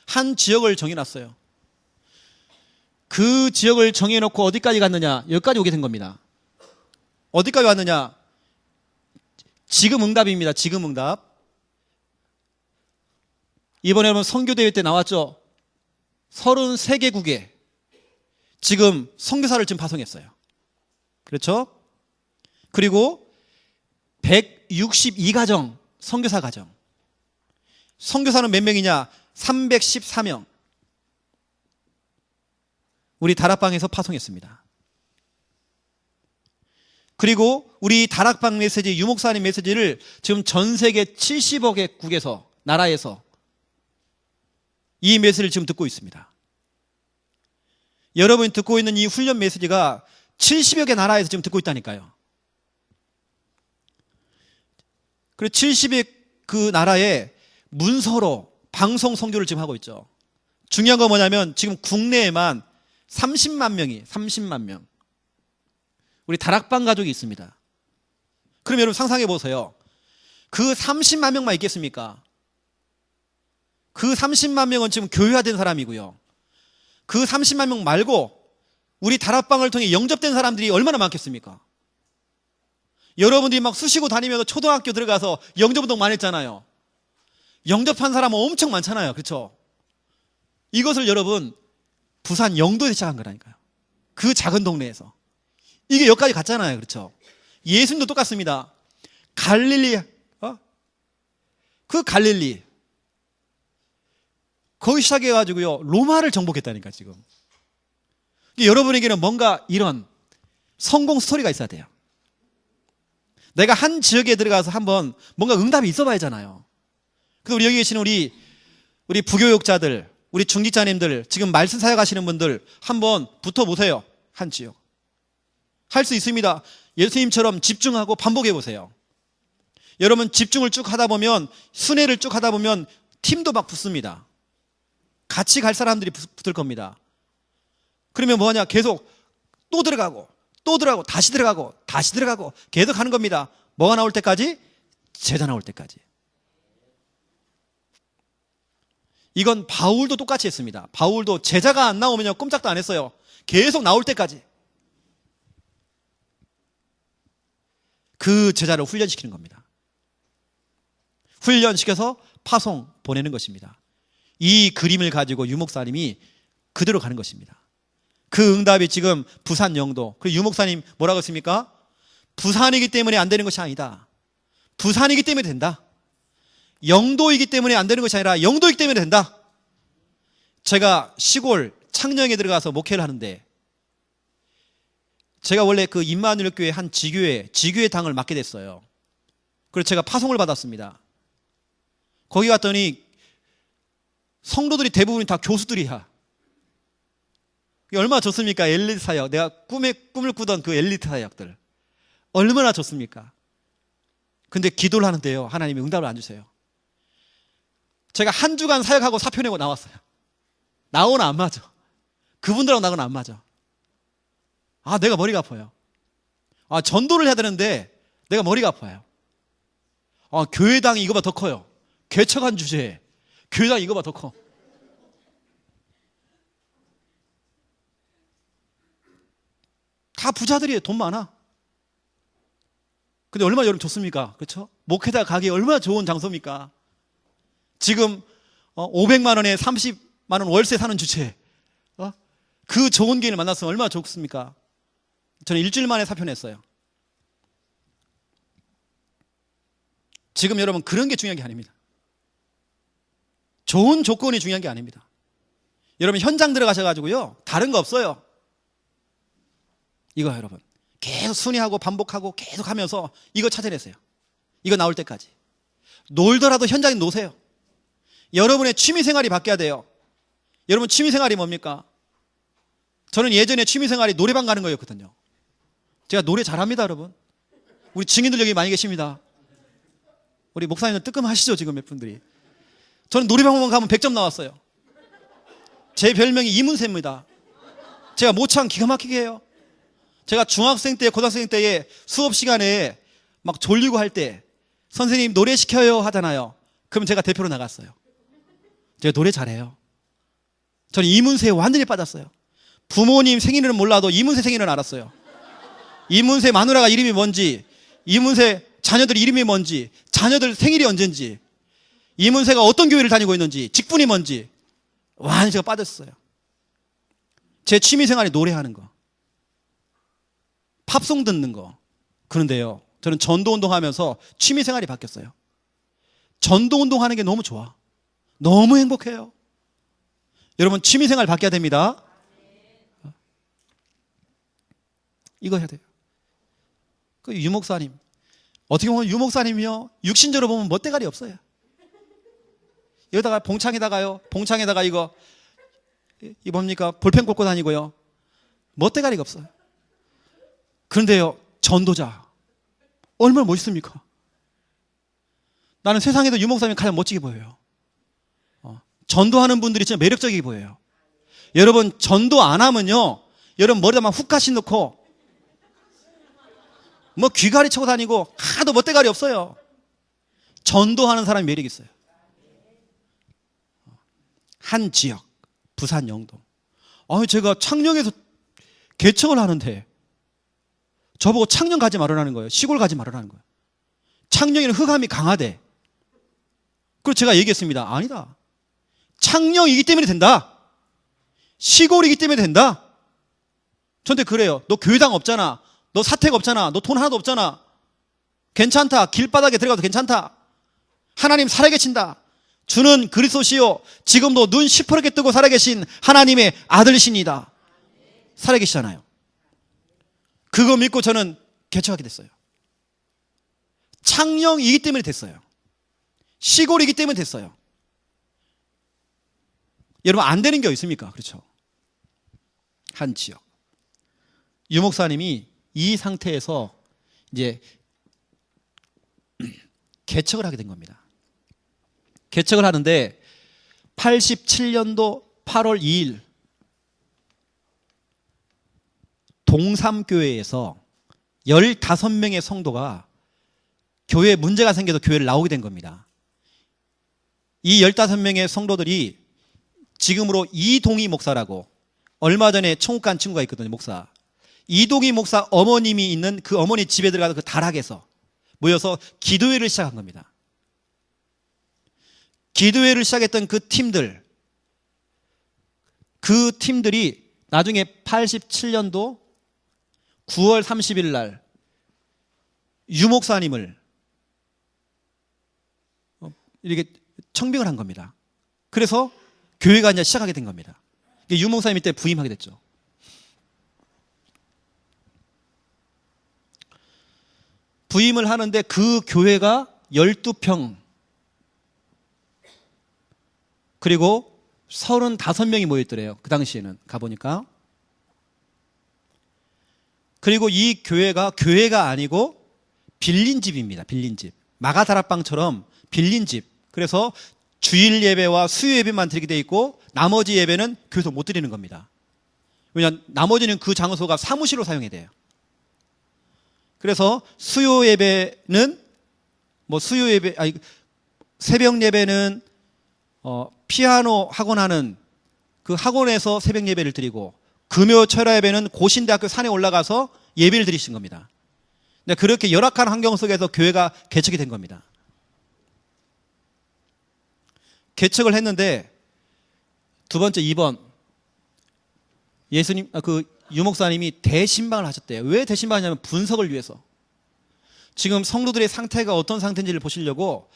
A: 한 지역을 정해놨어요. 그 지역을 정해놓고 어디까지 갔느냐? 여기까지 오게 된 겁니다. 어디까지 왔느냐? 지금 응답입니다. 지금 응답. 이번에 여러분 선교대회 때 나왔죠? 33개국에 지금 선교사를 지금 파송했어요. 그렇죠? 그리고 162가정 선교사 가정. 선교사는 몇 명이냐? 314명. 우리 다락방에서 파송했습니다. 그리고 우리 다락방 메시지, 유목사님 메시지를 지금 전 세계 70여 개국에서, 나라에서 이 메시지를 지금 듣고 있습니다. 여러분이 듣고 있는 이 훈련 메시지가 70여 개 나라에서 지금 듣고 있다니까요. 그리고 70여 그 나라에 문서로 방송 선교를 지금 하고 있죠. 중요한 건 뭐냐면 지금 국내에만 30만 명. 우리 다락방 가족이 있습니다. 그럼 여러분 상상해 보세요. 그 30만 명만 있겠습니까? 그 30만 명은 지금 교회화된 사람이고요. 그 30만 명 말고 우리 다락방을 통해 영접된 사람들이 얼마나 많겠습니까? 여러분들이 막 쑤시고 다니면서 초등학교 들어가서 영접운동 많이 했잖아요. 영접한 사람은 엄청 많잖아요. 그렇죠? 이것을 여러분 부산 영도에서 시작한 거라니까요. 그 작은 동네에서. 이게 여기까지 갔잖아요. 그렇죠? 예수님도 똑같습니다. 갈릴리, 그 갈릴리. 거기 시작해가지고요. 로마를 정복했다니까, 지금. 여러분에게는 뭔가 이런 성공 스토리가 있어야 돼요. 내가 한 지역에 들어가서 한번 뭔가 응답이 있어 봐야 하잖아요. 그래서 우리 여기 계시는 우리 부교육자들, 우리 중직자님들, 지금 말씀 사역하시는 분들 한번 붙어보세요. 한 지역. 할 수 있습니다. 예수님처럼 집중하고 반복해 보세요. 여러분 집중을 쭉 하다 보면, 순회를 쭉 하다 보면 팀도 막 붙습니다. 같이 갈 사람들이 붙을 겁니다. 그러면 뭐하냐? 계속 또 들어가고 또 들어가고 다시 들어가고 다시 들어가고 계속 하는 겁니다. 뭐가 나올 때까지? 제자 나올 때까지. 이건 바울도 똑같이 했습니다. 바울도 제자가 안 나오면요 꼼짝도 안 했어요. 계속 나올 때까지. 그 제자를 훈련시키는 겁니다. 훈련시켜서 파송 보내는 것입니다. 이 그림을 가지고 유 목사님이 그대로 가는 것입니다. 그 응답이 지금 부산 영도. 그리고 유 목사님 뭐라고 했습니까? 부산이기 때문에 안 되는 것이 아니다. 부산이기 때문에 된다. 영도이기 때문에 안 되는 것이 아니라 영도이기 때문에 된다. 제가 시골 창녕에 들어가서 목회를 하는데, 제가 원래 그 임마누엘 교회 한 지교회 당을 맡게 됐어요. 그래서 제가 파송을 받았습니다. 거기 갔더니 성도들이 대부분이 다 교수들이야. 얼마나 좋습니까? 엘리트 사역. 내가 꿈을 꾸던 그 엘리트 사역들. 얼마나 좋습니까? 근데 기도를 하는데요, 하나님이 응답을 안 주세요. 제가 한 주간 사역하고 사표 내고 나왔어요. 나오는 안 맞아. 그분들하고 나하고는 안 맞아. 내가 머리가 아파요. 전도를 해야 되는데 내가 머리가 아파요. 교회당이 이거보다 더 커요. 개척한 주제에 교회당이 이거보다 더 커. 다 부자들이에요. 돈 많아. 근데 얼마나 여러분 좋습니까? 그렇죠? 목회자 가기 얼마나 좋은 장소입니까? 지금 500만 원에 30만 원 월세 사는 주체, 그 좋은 기회를 만났으면 얼마나 좋습니까? 저는 일주일 만에 사표 냈어요. 지금 여러분 그런 게 중요한 게 아닙니다. 좋은 조건이 중요한 게 아닙니다. 여러분 현장 들어가셔가지고요 다른 거 없어요. 이거 여러분 계속 순회하고 반복하고 계속 하면서 이거 찾아내세요. 이거 나올 때까지. 놀더라도 현장에 노세요. 여러분의 취미생활이 바뀌어야 돼요. 여러분 취미생활이 뭡니까? 저는 예전에 취미생활이 노래방 가는 거였거든요. 제가 노래 잘합니다. 여러분 우리 증인들 여기 많이 계십니다. 우리 목사님들 뜨끔하시죠 지금 몇 분들이. 저는 노래방만 가면 100점 나왔어요. 제 별명이 이문세입니다. 제가 모창 기가 막히게 해요. 제가 중학생 때 고등학생 때에 수업 시간에 막 졸리고 할 때 선생님 노래 시켜요 하잖아요. 그럼 제가 대표로 나갔어요. 제가 노래 잘해요. 저는 이문세에 완전히 빠졌어요. 부모님 생일은 몰라도 이문세 생일은 알았어요. 이문세 마누라가 이름이 뭔지, 이문세 자녀들 이름이 뭔지, 자녀들 생일이 언젠지, 이문세가 어떤 교회를 다니고 있는지, 직분이 뭔지 완전히 제가 빠졌어요. 제 취미생활이 노래하는 거, 팝송 듣는 거. 그런데요 저는 전도운동 하면서 취미생활이 바뀌었어요. 전도운동 하는 게 너무 좋아. 너무 행복해요. 여러분 취미생활 바뀌어야 됩니다. 이거 해야 돼요. 그 유목사님, 어떻게 보면 유목사님이요 육신적으로 보면 멋대가리 없어요. 여기다가 봉창에다가 이거 뭡니까? 볼펜 꽂고 다니고요 멋대가리가 없어요. 그런데요 전도자 얼마나 멋있습니까? 나는 세상에서 유목사님이 가장 멋지게 보여요. 전도하는 분들이 진짜 매력적이게 보여요. 여러분 전도 안 하면요 여러분 머리에다 막 훅가시 넣고 뭐 귀가리 차고 다니고 하도 멋대가리 없어요. 전도하는 사람이 매력 있어요. 한 지역 부산 영도. 제가 창녕에서 개척을 하는데 저보고 창녕 가지 말으라는 거예요. 시골 가지 말으라는 거예요. 창녕에는 흑암이 강하대. 그래서 제가 얘기했습니다. 아니다. 창녕이기 때문에 된다. 시골이기 때문에 된다? 저한테 그래요. 너 교회당 없잖아. 너 사택 없잖아. 너 돈 하나도 없잖아. 괜찮다. 길바닥에 들어가도 괜찮다. 하나님 살아계신다. 주는 그리스도시요 지금도 눈 시퍼렇게 뜨고 살아계신 하나님의 아들이십니다. 살아계시잖아요. 그거 믿고 저는 개척하게 됐어요. 창녕이기 때문에 됐어요. 시골이기 때문에 됐어요. 여러분 안 되는 게 있습니까? 그렇죠. 한 지역. 유 목사님이 이 상태에서 이제 개척을 하게 된 겁니다. 개척을 하는데 87년도 8월 2일 동삼교회에서 15명의 성도가 교회에 문제가 생겨서 교회를 나오게 된 겁니다. 이 15명의 성도들이 지금으로 이동희 목사라고 얼마 전에 천국 간 친구가 있거든요. 목사. 이동희 목사 어머님이 있는 그 어머니 집에 들어가서 그 다락에서 모여서 기도회를 시작한 겁니다. 기도회를 시작했던 그 팀들이 나중에 87년도 9월 30일 날 유 목사님을 이렇게 청빙을 한 겁니다. 그래서 교회가 이제 시작하게 된 겁니다. 유 목사님이 때 부임하게 됐죠. 부임을 하는데 그 교회가 12평 그리고 35명이 모였더래요. 그 당시에는 가보니까. 그리고 이 교회가 아니고 빌린 집입니다. 빌린 집. 마가다락방처럼 빌린 집. 그래서 주일 예배와 수요 예배만 드리게 돼 있고 나머지 예배는 교회에서 못 드리는 겁니다. 왜냐하면 나머지는 그 장소가 사무실로 사용해야 돼요. 그래서 수요 예배는 새벽 예배는 피아노 학원하는 그 학원에서 새벽 예배를 드리고 금요 철야 예배는 고신대학교 산에 올라가서 예배를 드리신 겁니다. 근데 그렇게 열악한 환경 속에서 교회가 개척이 된 겁니다. 개척을 했는데 두 번째 2번 유 목사님이 대신방을 하셨대요. 왜 대신방을 하냐면 분석을 위해서. 지금 성도들의 상태가 어떤 상태인지를 보시려고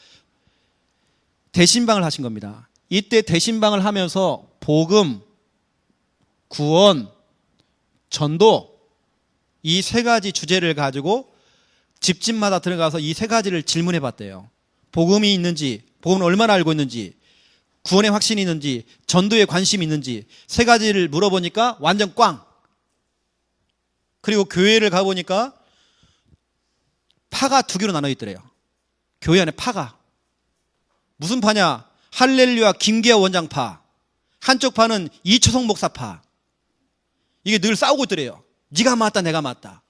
A: 대신방을 하신 겁니다. 이때 대신방을 하면서 복음, 구원, 전도 이 세 가지 주제를 가지고 집집마다 들어가서 이 세 가지를 질문해 봤대요. 복음이 있는지, 복음을 얼마나 알고 있는지, 구원의 확신이 있는지, 전도에 관심이 있는지 세 가지를 물어보니까 완전 꽝. 그리고 교회를 가보니까 파가 2개로 나눠 있더래요. 교회 안에 파가. 무슨 파냐? 할렐루야 김계하 원장파. 한쪽 파는 이초성 목사파. 이게 늘 싸우고 있더래요. 네가 맞다 내가 맞다.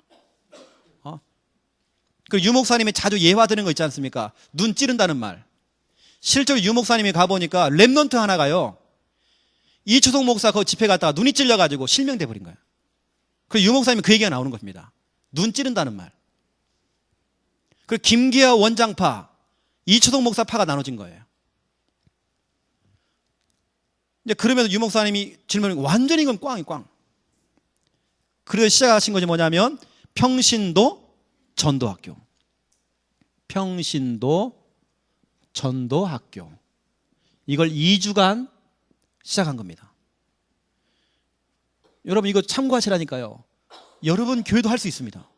A: 그 유 목사님이 자주 예화드는 거 있지 않습니까? 눈 찌른다는 말. 실제로 유 목사님이 가보니까 랩넌트 하나가요. 이초성 목사 그 집회 갔다가 눈이 찔려가지고 실명돼 버린 거예요. 그래서 유 목사님이 그 얘기가 나오는 겁니다. 눈 찌른다는 말. 그리고 김계하 원장파, 이초성 목사파가 나눠진 거예요. 이제 그러면서 유 목사님이 질문을 완전히 이건 꽝이 꽝. 그래서 시작하신 것이 뭐냐면 평신도 전도학교. 평신도 전도학교. 이걸 2주간 시작한 겁니다. 여러분 이거 참고하시라니까요. 여러분 교회도 할 수 있습니다.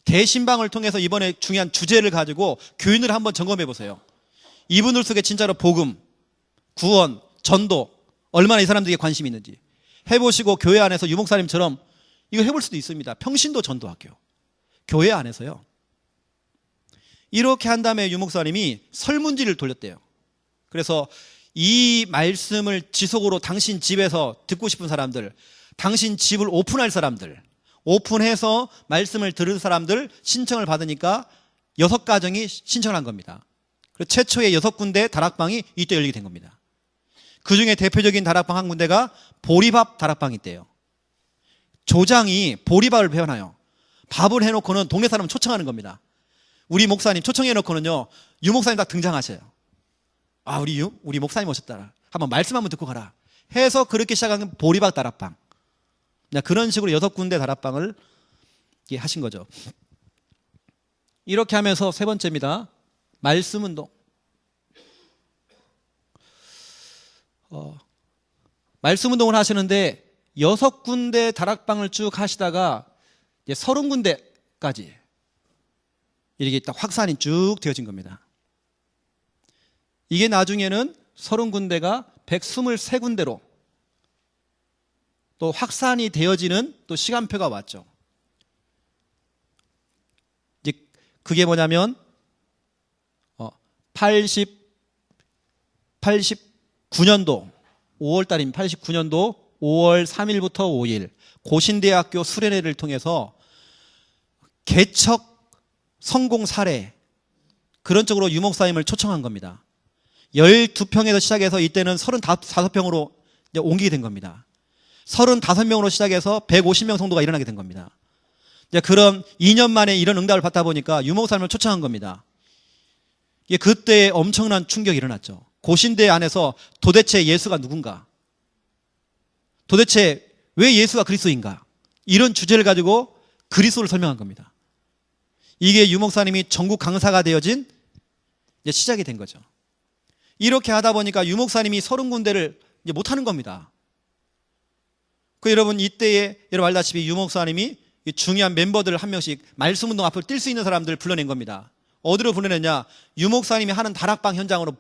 A: 대신방을 통해서 이번에 중요한 주제를 가지고 교인을 한번 점검해 보세요. 이분들 속에 진짜로 복음, 구원, 전도 얼마나 이 사람들에게 관심이 있는지 해보시고 교회 안에서 유 목사님처럼 이거 해볼 수도 있습니다. 평신도 전도학교. 교회 안에서요. 이렇게 한 다음에 유 목사님이 설문지를 돌렸대요. 그래서 이 말씀을 지속으로 당신 집에서 듣고 싶은 사람들, 당신 집을 오픈할 사람들, 오픈해서 말씀을 들을 사람들 신청을 받으니까 6가정이 신청을 한 겁니다. 그래서 최초의 6군데 다락방이 이때 열리게 된 겁니다. 그 중에 대표적인 다락방 한 군데가 보리밥 다락방이 있대요. 조장이 보리밥을 배워놔요. 밥을 해놓고는 동네 사람 초청하는 겁니다. 우리 목사님 초청해놓고는요, 유 목사님 딱 등장하셔요. 아, 우리 목사님 오셨다. 한번 말씀 한번 듣고 가라. 해서 그렇게 시작한 게 보리밥 다락방. 그런 식으로 6군데 다락방을 하신 거죠. 이렇게 하면서 세 번째입니다. 말씀 운동. 말씀 운동을 하시는데 6군데 다락방을 쭉 하시다가 30군데까지 이렇게 딱 확산이 쭉 되어진 겁니다. 이게 나중에는 30군데가 123군데로 또 확산이 되어지는 또 시간표가 왔죠. 이제 그게 뭐냐면 89년도 5월 달인 89년도 5월 3일부터 5일 고신대학교 수련회를 통해서 개척 성공 사례 그런 쪽으로 유 목사님을 초청한 겁니다. 12평에서 시작해서 이때는 35평으로 옮기게 된 겁니다. 35명으로 시작해서 150명 정도가 일어나게 된 겁니다. 이제 그럼 2년 만에 이런 응답을 받다 보니까 유 목사님을 초청한 겁니다. 그때 엄청난 충격이 일어났죠. 고신대 안에서 도대체 예수가 누군가? 도대체 왜 예수가 그리스도인가? 이런 주제를 가지고 그리스도를 설명한 겁니다. 이게 유 목사님이 전국 강사가 되어진 시작이 된 거죠. 이렇게 하다 보니까 유 목사님이 30군데를 못하는 겁니다. 여러분 이때에 여러분 알다시피 유 목사님이 중요한 멤버들을 한 명씩 말씀운동 앞으로 뛸 수 있는 사람들을 불러낸 겁니다. 어디로 불러냈냐? 유 목사님이 하는 다락방 현장으로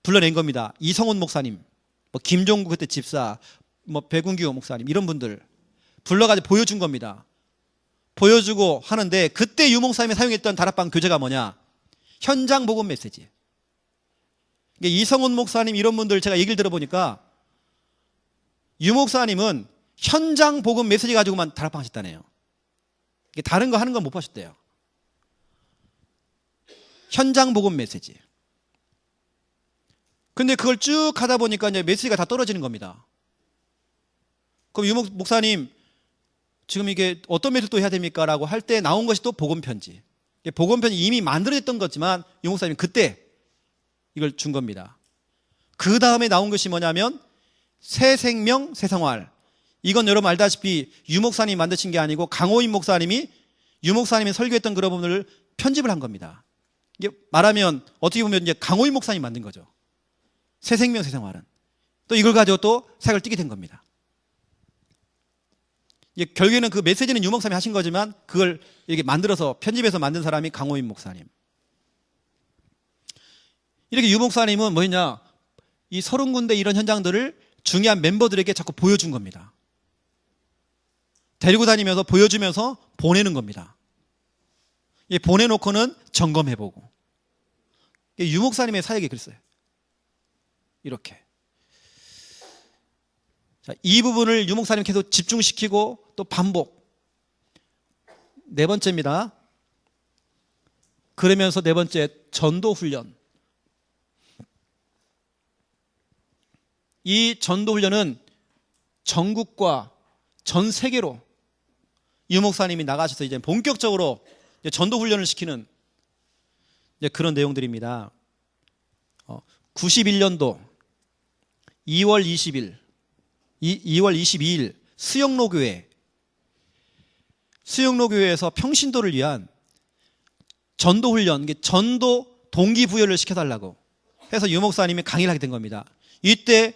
A: 불러낸 겁니다. 이성훈 목사님, 김종국 그때 집사, 백운규 목사님 이런 분들 불러가지고 보여준 겁니다. 보여주고 하는데 그때 유 목사님이 사용했던 다락방 교재가 뭐냐? 현장 복음 메시지. 이성훈 목사님 이런 분들 제가 얘기를 들어보니까 유 목사님은 현장 복음 메시지 가지고만 다락방 하셨다네요. 다른 거 하는 건 못 하셨대요. 현장 복음 메시지. 근데 그걸 쭉 하다 보니까 이제 메시지가 다 떨어지는 겁니다. 그럼 유 목사님 지금 이게 어떤 메시지 또 해야 됩니까? 라고 할 때 나온 것이 또 복음 편지. 복음 편지 이미 만들어졌던 거지만 유 목사님 그때 이걸 준 겁니다. 그 다음에 나온 것이 뭐냐면 새 생명 새 생활. 이건 여러분 알다시피 유 목사님이 만드신 게 아니고 강호인 목사님이 유 목사님이 설교했던 그런 부분을 편집을 한 겁니다. 이게 말하면 어떻게 보면 이제 강호인 목사님이 만든 거죠. 새 생명 새 생활은. 또 이걸 가지고 또 사역을 뛰게 된 겁니다. 결국에는 그 메시지는 유 목사님이 하신 거지만 그걸 이렇게 만들어서 편집해서 만든 사람이 강호인 목사님. 이렇게 유 목사님은 뭐였냐? 이 30군데 이런 현장들을 중요한 멤버들에게 자꾸 보여준 겁니다. 데리고 다니면서 보여주면서 보내는 겁니다. 보내놓고는 점검해보고. 유 목사님의 사역이 그랬어요. 이렇게. 자, 이 부분을 유 목사님 계속 집중시키고 또 반복. 네 번째입니다. 그러면서 네 번째 전도훈련. 이 전도훈련은 전국과 전 세계로 유 목사님이 나가셔서 이제 본격적으로 전도훈련을 시키는 그런 내용들입니다. 91년도 2월 22일 수영로교회에서 평신도를 위한 전도훈련, 전도 동기부여를 시켜달라고 해서 유 목사님이 강의를 하게 된 겁니다. 이때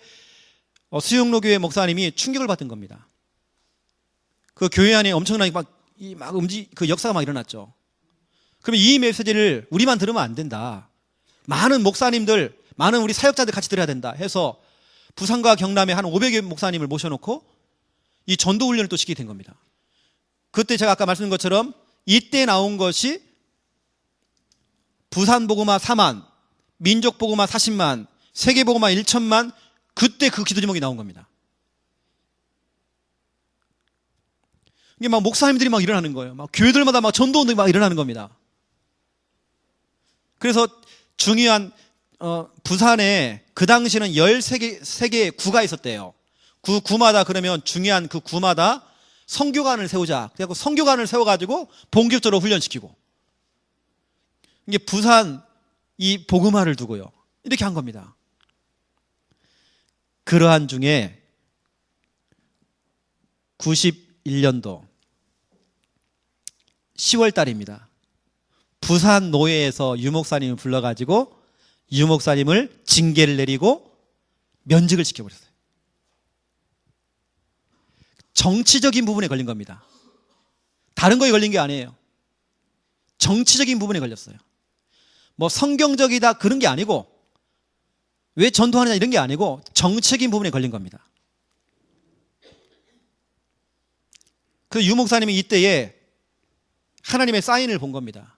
A: 수영로교회 목사님이 충격을 받은 겁니다. 그 교회 안에 엄청나게 그 역사가 막 일어났죠. 그러면 이 메시지를 우리만 들으면 안 된다. 많은 목사님들, 많은 우리 사역자들 같이 들어야 된다 해서 부산과 경남에 한 500여 목사님을 모셔놓고 이 전도훈련을 또 시키게 된 겁니다. 그때 제가 아까 말씀드린 것처럼 이때 나온 것이 부산복음화 4만, 민족복음화 40만, 세계복음화 1천만, 그때 그 기도 제목이 나온 겁니다. 이게 막 목사님들이 막 일어나는 거예요. 막 교회들마다 막 전도운동이 막 일어나는 겁니다. 그래서 중요한 부산에 그 당시에는 13개의 구가 있었대요. 그 구마다 그러면 중요한 그 구마다 선교관을 세우자. 그래서 선교관을 세워가지고 본격적으로 훈련시키고. 이게 부산 이 복음화를 두고요. 이렇게 한 겁니다. 그러한 중에 91년도 10월 달입니다. 부산 노예에서 유 목사님을 불러가지고 유 목사님을 징계를 내리고 면직을 시켜버렸어요. 정치적인 부분에 걸린 겁니다. 다른 거에 걸린 게 아니에요. 정치적인 부분에 걸렸어요. 뭐 성경적이다 그런 게 아니고 왜 전도하느냐 이런 게 아니고 정치적인 부분에 걸린 겁니다. 그 유 목사님이 이때에 하나님의 사인을 본 겁니다.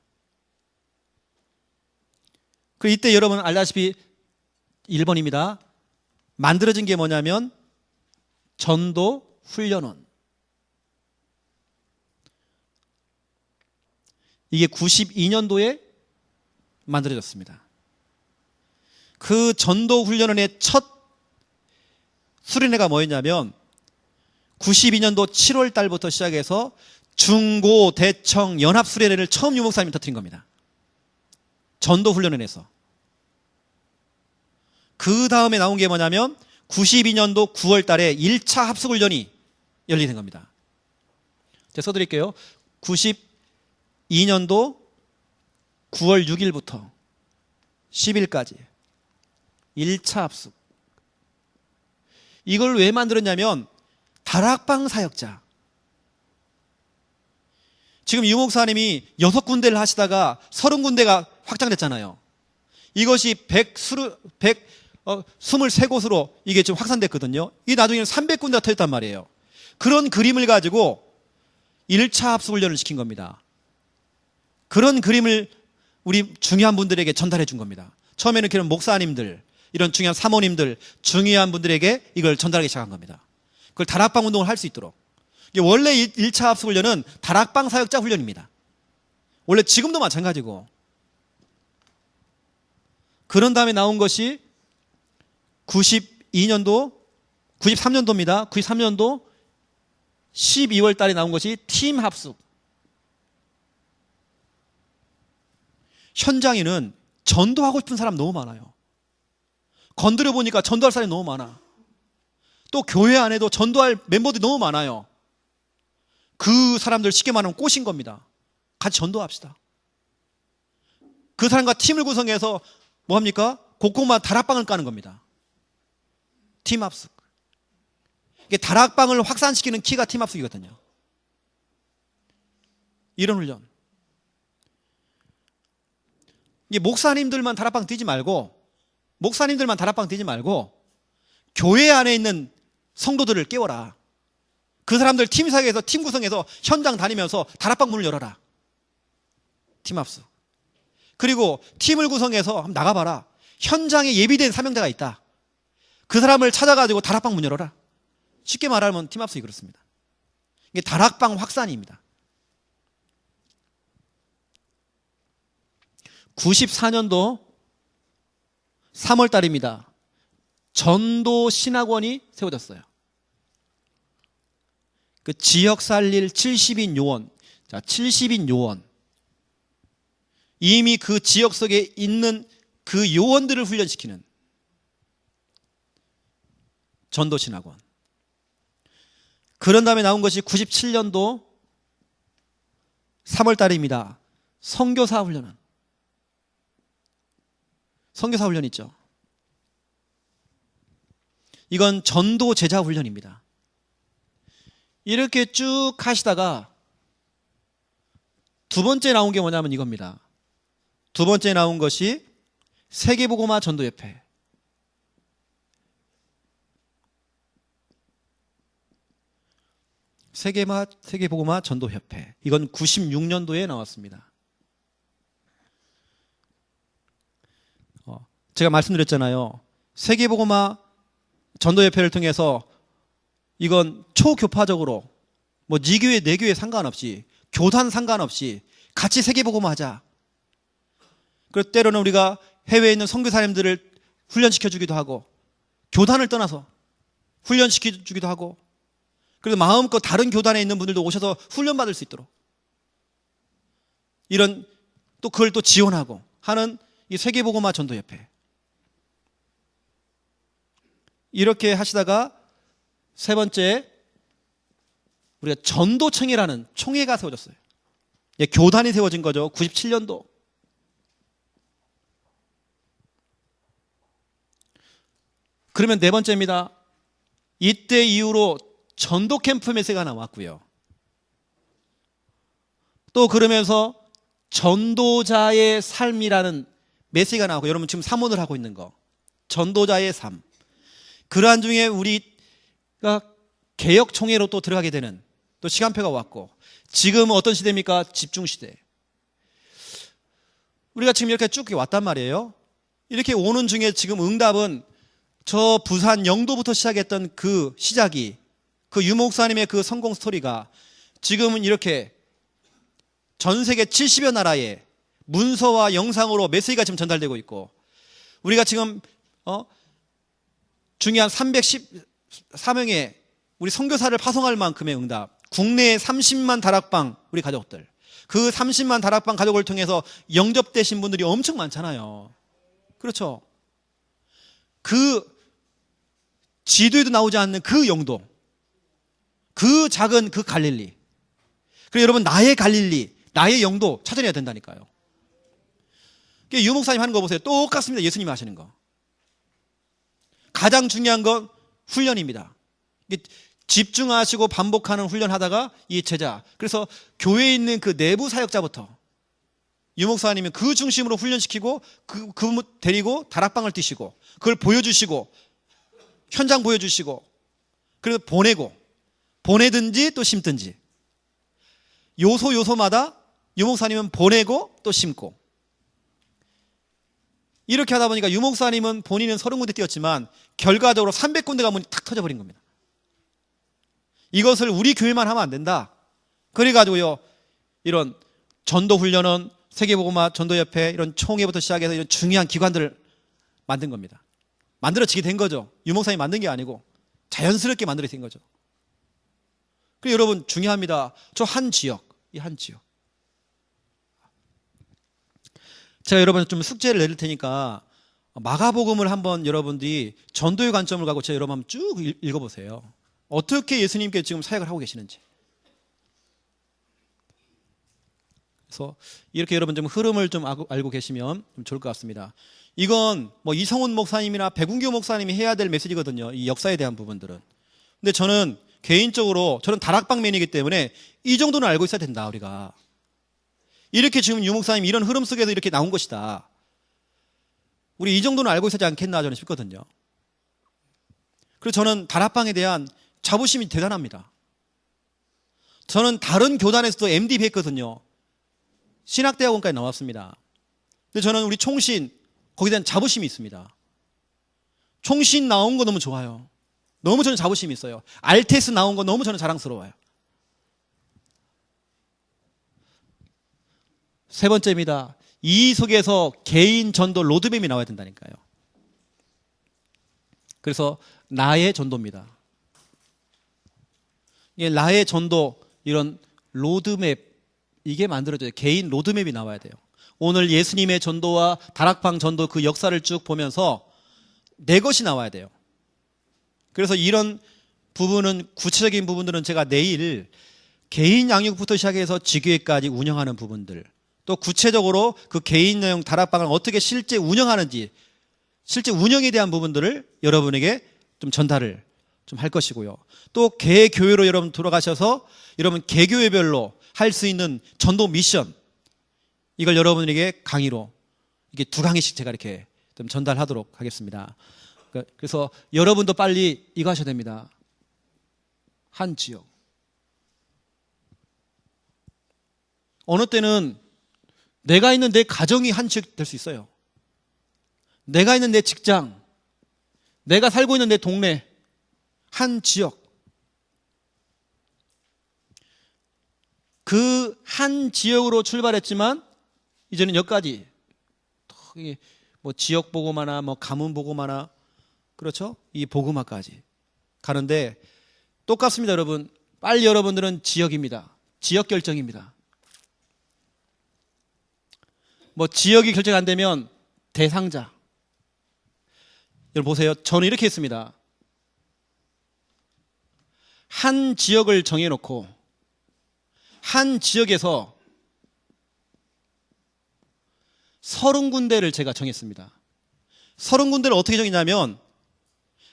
A: 그 이때 여러분 알다시피 1번입니다. 만들어진 게 뭐냐면 전도 훈련원. 이게 92년도에 만들어졌습니다. 그 전도 훈련원의 첫 수련회가 뭐였냐면 92년도 7월 달부터 시작해서 중고 대청 연합 수련회를 처음 유 목사님이 터뜨린 겁니다. 전도 훈련원에서. 그 다음에 나온 게 뭐냐면 92년도 9월 달에 1차 합숙 훈련이 열리는 겁니다. 제가 써드릴게요. 92년도 9월 6일부터 10일까지 1차 합숙. 이걸 왜 만들었냐면 다락방 사역자. 지금 유 목사님이 6군데를 하시다가 30군데가 확장됐잖아요. 이것이 23곳으로 이게 지금 확산됐거든요. 이게 나중에는 300군데가 터졌단 말이에요. 그런 그림을 가지고 1차 합숙 훈련을 시킨 겁니다. 그런 그림을 우리 중요한 분들에게 전달해 준 겁니다. 처음에는 그런 목사님들, 이런 중요한 사모님들, 중요한 분들에게 이걸 전달하기 시작한 겁니다. 그걸 다락방 운동을 할 수 있도록. 원래 1차 합숙 훈련은 다락방 사역자 훈련입니다. 원래 지금도 마찬가지고. 그런 다음에 나온 것이 93년도입니다. 93년도 12월 달에 나온 것이 팀 합숙. 현장에는 전도하고 싶은 사람 너무 많아요. 건드려 보니까 전도할 사람이 너무 많아. 또 교회 안에도 전도할 멤버들이 너무 많아요. 그 사람들 쉽게 말하면 꼬신 겁니다. 같이 전도합시다. 그 사람과 팀을 구성해서 뭐합니까? 곳곳마다 다락방을 까는 겁니다. 팀 합숙. 이게 다락방을 확산시키는 키가 팀 합숙이거든요. 이런 훈련. 이게 목사님들만 다락방 뛰지 말고 교회 안에 있는 성도들을 깨워라. 그 사람들 팀 사이에서 팀 구성해서 현장 다니면서 다락방 문을 열어라. 팀 합숙. 그리고 팀을 구성해서 한번 나가봐라. 현장에 예비된 사명자가 있다. 그 사람을 찾아가지고 다락방 문 열어라. 쉽게 말하면 팀 합숙이 그렇습니다. 이게 다락방 확산입니다. 94년도 3월 달입니다. 전도 신학원이 세워졌어요. 그 지역 살릴 70인 요원. 자, 70인 요원. 이미 그 지역 속에 있는 그 요원들을 훈련시키는 전도 신학원. 그런 다음에 나온 것이 97년도 3월 달입니다. 선교사 훈련원. 선교사 훈련 있죠. 이건 전도 제자 훈련입니다. 이렇게 쭉 하시다가 두 번째 나온 게 뭐냐면 이겁니다. 두 번째 나온 것이 세계복음화 전도협회. 세계복음화 전도협회. 이건 96년도에 나왔습니다. 제가 말씀드렸잖아요. 세계복음화 전도협회를 통해서 이건 초교파적으로 뭐 니교회 내교회 상관없이 교단 상관없이 같이 세계복음화 하자. 그리고 때로는 우리가 해외에 있는 선교사님들을 훈련시켜주기도 하고 교단을 떠나서 훈련시켜주기도 하고 그래서 마음껏 다른 교단에 있는 분들도 오셔서 훈련받을 수 있도록 이런 또 그걸 또 지원하고 하는 이 세계복음화 전도협회. 이렇게 하시다가 세 번째, 우리가 전도청회라는 총회가 세워졌어요. 교단이 세워진 거죠. 97년도. 그러면 네 번째입니다. 이때 이후로 전도 캠프 메시지가 나왔고요. 또 그러면서 전도자의 삶이라는 메시지가 나오고, 여러분 지금 사문을 하고 있는 거, 전도자의 삶. 그러한 중에 우리가 개혁총회로 또 들어가게 되는 또 시간표가 왔고, 지금은 어떤 시대입니까? 집중시대. 우리가 지금 이렇게 쭉 왔단 말이에요. 이렇게 오는 중에 지금 응답은 저 부산 영도부터 시작했던 그 시작이, 그 유목사님의 그 성공 스토리가 지금은 이렇게 전 세계 70여 나라에 문서와 영상으로 메시지가 지금 전달되고 있고, 우리가 지금 중요한 314명의 우리 선교사를 파송할 만큼의 응답, 국내에 30만 다락방 우리 가족들, 그 30만 다락방 가족을 통해서 영접되신 분들이 엄청 많잖아요. 그렇죠? 그 지도에도 나오지 않는 그 영도, 그 작은 그 갈릴리. 그리고 여러분, 나의 갈릴리, 나의 영도 찾아내야 된다니까요. 유목사님 하는 거 보세요. 똑같습니다. 예수님이 하시는 거. 가장 중요한 건 훈련입니다. 집중하시고 반복하는 훈련하다가 이 제자, 그래서 교회에 있는 그 내부 사역자부터 유목사님은 그 중심으로 훈련시키고 그 데리고 다락방을 뛰시고 그걸 보여주시고 현장 보여주시고, 그래서 보내든지 또 심든지, 요소마다 유목사님은 보내고 또 심고, 이렇게 하다 보니까 유목사님은 본인은 30군데 뛰었지만 결과적으로 300군데가 문이 탁 터져버린 겁니다. 이것을 우리 교회만 하면 안 된다. 그래가지고요, 이런 전도훈련은 세계복음화 전도협회 이런 총회부터 시작해서 이런 중요한 기관들을 만든 겁니다. 만들어지게 된 거죠. 유목사님이 만든 게 아니고 자연스럽게 만들어진 거죠. 그리고 여러분 중요합니다. 저 한 지역, 이 한 지역. 제가 여러분 좀 숙제를 내릴 테니까 마가복음을 한번 여러분들이 전도의 관점을 가고 제가 여러분 한번 쭉 읽어보세요. 어떻게 예수님께 지금 사역을 하고 계시는지. 그래서 이렇게 여러분 좀 흐름을 좀 알고 계시면 좀 좋을 것 같습니다. 이건 뭐 이성훈 목사님이나 백운교 목사님이 해야 될 메시지거든요. 이 역사에 대한 부분들은. 근데 저는 개인적으로 저는 다락방맨이기 때문에 이 정도는 알고 있어야 된다, 우리가. 이렇게 지금 유 목사님 이런 흐름 속에서 이렇게 나온 것이다. 우리 이 정도는 알고 있어야지 않겠나 저는 싶거든요. 그래서 저는 다락방에 대한 자부심이 대단합니다. 저는 다른 교단에서도 MD 했거든요. 신학대학원까지 나왔습니다. 근데 저는 우리 총신 거기에 대한 자부심이 있습니다. 총신 나온 거 너무 좋아요. 너무 저는 자부심이 있어요. 알테스 나온 거 너무 저는 자랑스러워요. 세 번째입니다. 이 속에서 개인 전도 로드맵이 나와야 된다니까요. 그래서 나의 전도입니다. 나의 전도, 이런 로드맵, 이게 만들어져요. 개인 로드맵이 나와야 돼요. 오늘 예수님의 전도와 다락방 전도 그 역사를 쭉 보면서 내 것이 나와야 돼요. 그래서 이런 부분은, 구체적인 부분들은 제가 내일 개인 양육부터 시작해서 지교회까지 운영하는 부분들, 또 구체적으로 그 개인용 다락방을 어떻게 실제 운영하는지, 실제 운영에 대한 부분들을 여러분에게 좀 전달을 좀 할 것이고요. 또 개교회로 여러분 돌아가셔서 여러분 개교회별로 할 수 있는 전도 미션, 이걸 여러분에게 강의로 이게 2강의씩 제가 이렇게 좀 전달하도록 하겠습니다. 그래서 여러분도 빨리 이거 하셔야 됩니다. 한 지역. 어느 때는 내가 있는 내 가정이 한 지역 될 수 있어요. 내가 있는 내 직장, 내가 살고 있는 내 동네, 한 지역. 그 한 지역으로 출발했지만 이제는 여기까지, 뭐 지역 복음화나 뭐 가문 복음화나, 그렇죠? 이 복음화까지 가는데 똑같습니다, 여러분. 빨리 여러분들은 지역입니다. 지역 결정입니다. 뭐 지역이 결정 안 되면 대상자. 여러분 보세요. 저는 이렇게 했습니다. 한 지역을 정해놓고 한 지역에서 30군데를 제가 정했습니다. 30군데를 어떻게 정했냐면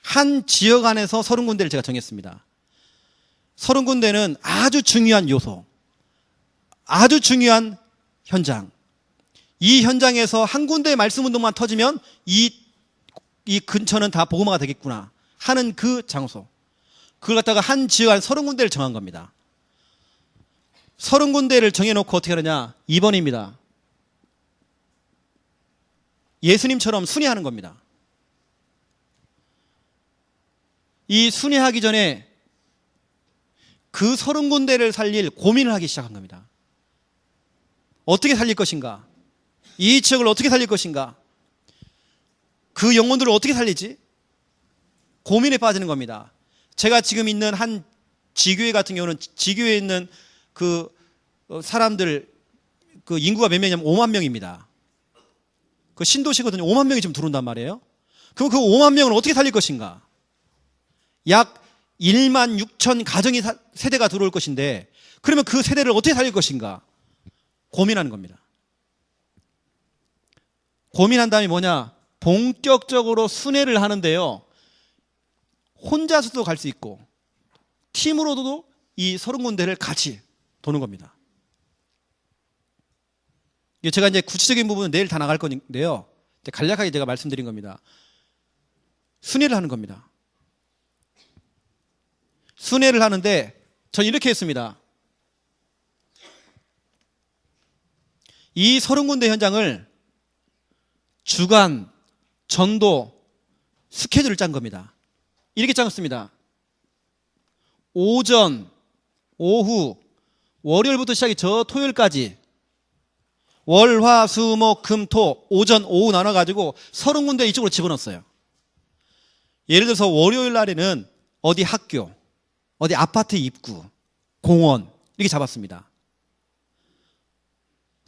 A: 한 지역 안에서 30군데를 제가 정했습니다. 30군데는 아주 중요한 요소, 아주 중요한 현장, 이 현장에서 한 군데의 말씀 운동만 터지면 이 근처는 다 복음화가 되겠구나 하는 그 장소, 그걸 갖다가 한 지역 안 30군데를 정한 겁니다. 30군데를 정해놓고 어떻게 하느냐? 2번입니다. 예수님처럼 순회하는 겁니다. 이 순회하기 전에 그 30군데를 살릴 고민을 하기 시작한 겁니다. 어떻게 살릴 것인가? 이 지역을 어떻게 살릴 것인가? 그 영혼들을 어떻게 살리지? 고민에 빠지는 겁니다. 제가 지금 있는 한 지교회 같은 경우는 지교회에 있는 그 사람들 그 인구가 몇 명이냐면 5만 명입니다. 그 신도시거든요. 5만 명이 지금 들어온단 말이에요. 그럼 그 5만 명을 어떻게 살릴 것인가? 약 1만 6천 가정이 세대가 들어올 것인데 그러면 그 세대를 어떻게 살릴 것인가? 고민하는 겁니다. 고민한 다음에 뭐냐? 본격적으로 순회를 하는데요. 혼자서도 갈 수 있고 팀으로도 이 30군데를 같이 도는 겁니다. 제가 이제 구체적인 부분은 내일 다 나갈 건데요. 간략하게 제가 말씀드린 겁니다. 순회를 하는 겁니다. 순회를 하는데 전 이렇게 했습니다. 이 30군데 현장을 주간, 전도, 스케줄을 짠 겁니다. 이렇게 짰습니다. 오전, 오후, 월요일부터 시작해 저 토요일까지 월, 화, 수, 목, 금, 토, 오전, 오후 나눠가지고 30군데 이쪽으로 집어넣었어요. 예를 들어서 월요일 날에는 어디 학교, 어디 아파트 입구, 공원 이렇게 잡았습니다.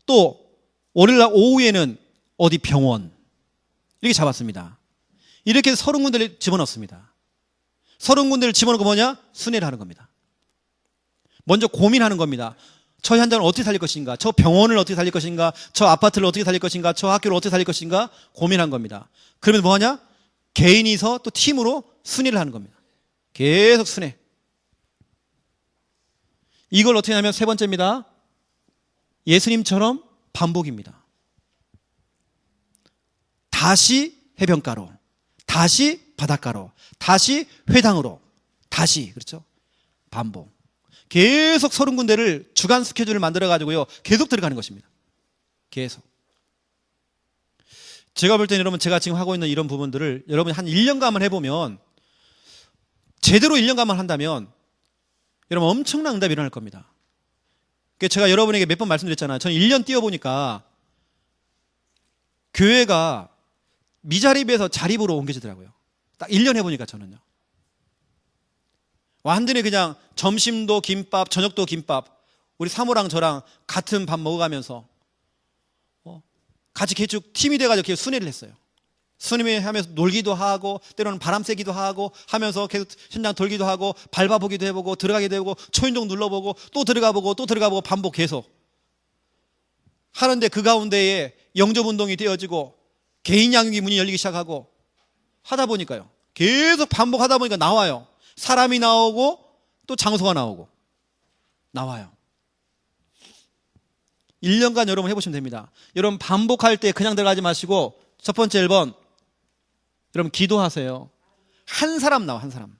A: 또 월요일 날 오후에는 어디 병원 이렇게 잡았습니다. 이렇게 해서 30군데를 집어넣습니다. 30군데를 집어넣고 뭐냐? 순회를 하는 겁니다. 먼저 고민하는 겁니다. 저 현장을 어떻게 살릴 것인가? 저 병원을 어떻게 살릴 것인가? 저 아파트를 어떻게 살릴 것인가? 저 학교를 어떻게 살릴 것인가? 고민한 겁니다. 그러면 뭐하냐? 개인이서 또 팀으로 순회를 하는 겁니다. 계속 순회. 이걸 어떻게 하냐면 세 번째입니다. 예수님처럼 반복입니다. 다시 해변가로, 다시 바닷가로, 다시 회당으로, 다시, 그렇죠? 반복. 계속 30군데를 주간 스케줄을 만들어가지고요. 계속 들어가는 것입니다. 계속. 제가 볼 때는 여러분, 제가 지금 하고 있는 이런 부분들을 여러분이 한 1년간만 해보면, 제대로 1년간만 한다면, 여러분 엄청난 응답이 일어날 겁니다. 제가 여러분에게 몇 번 말씀드렸잖아요. 저는 1년 뛰어보니까, 교회가 미자립에서 자립으로 옮겨지더라고요. 딱 1년 해보니까 저는요. 완전히 그냥 점심도 김밥, 저녁도 김밥, 우리 사모랑 저랑 같은 밥 먹어가면서 같이 개쭉 팀이 돼가지고 계속 순회를 했어요. 순회 하면서 놀기도 하고 때로는 바람 쐬기도 하고 하면서 계속 현장 돌기도 하고 밟아보기도 해보고 들어가기도 해보고 초인종 눌러보고 또 들어가보고 또 들어가보고 반복 계속 하는데 그 가운데에 영접운동이 되어지고 개인 양육이 문이 열리기 시작하고 하다 보니까요. 계속 반복하다 보니까 나와요. 사람이 나오고 또 장소가 나오고 나와요. 1년간 여러분 해보시면 됩니다. 여러분 반복할 때 그냥 들어가지 마시고 첫 번째 1번 여러분 기도하세요. 한 사람 나와 한 사람.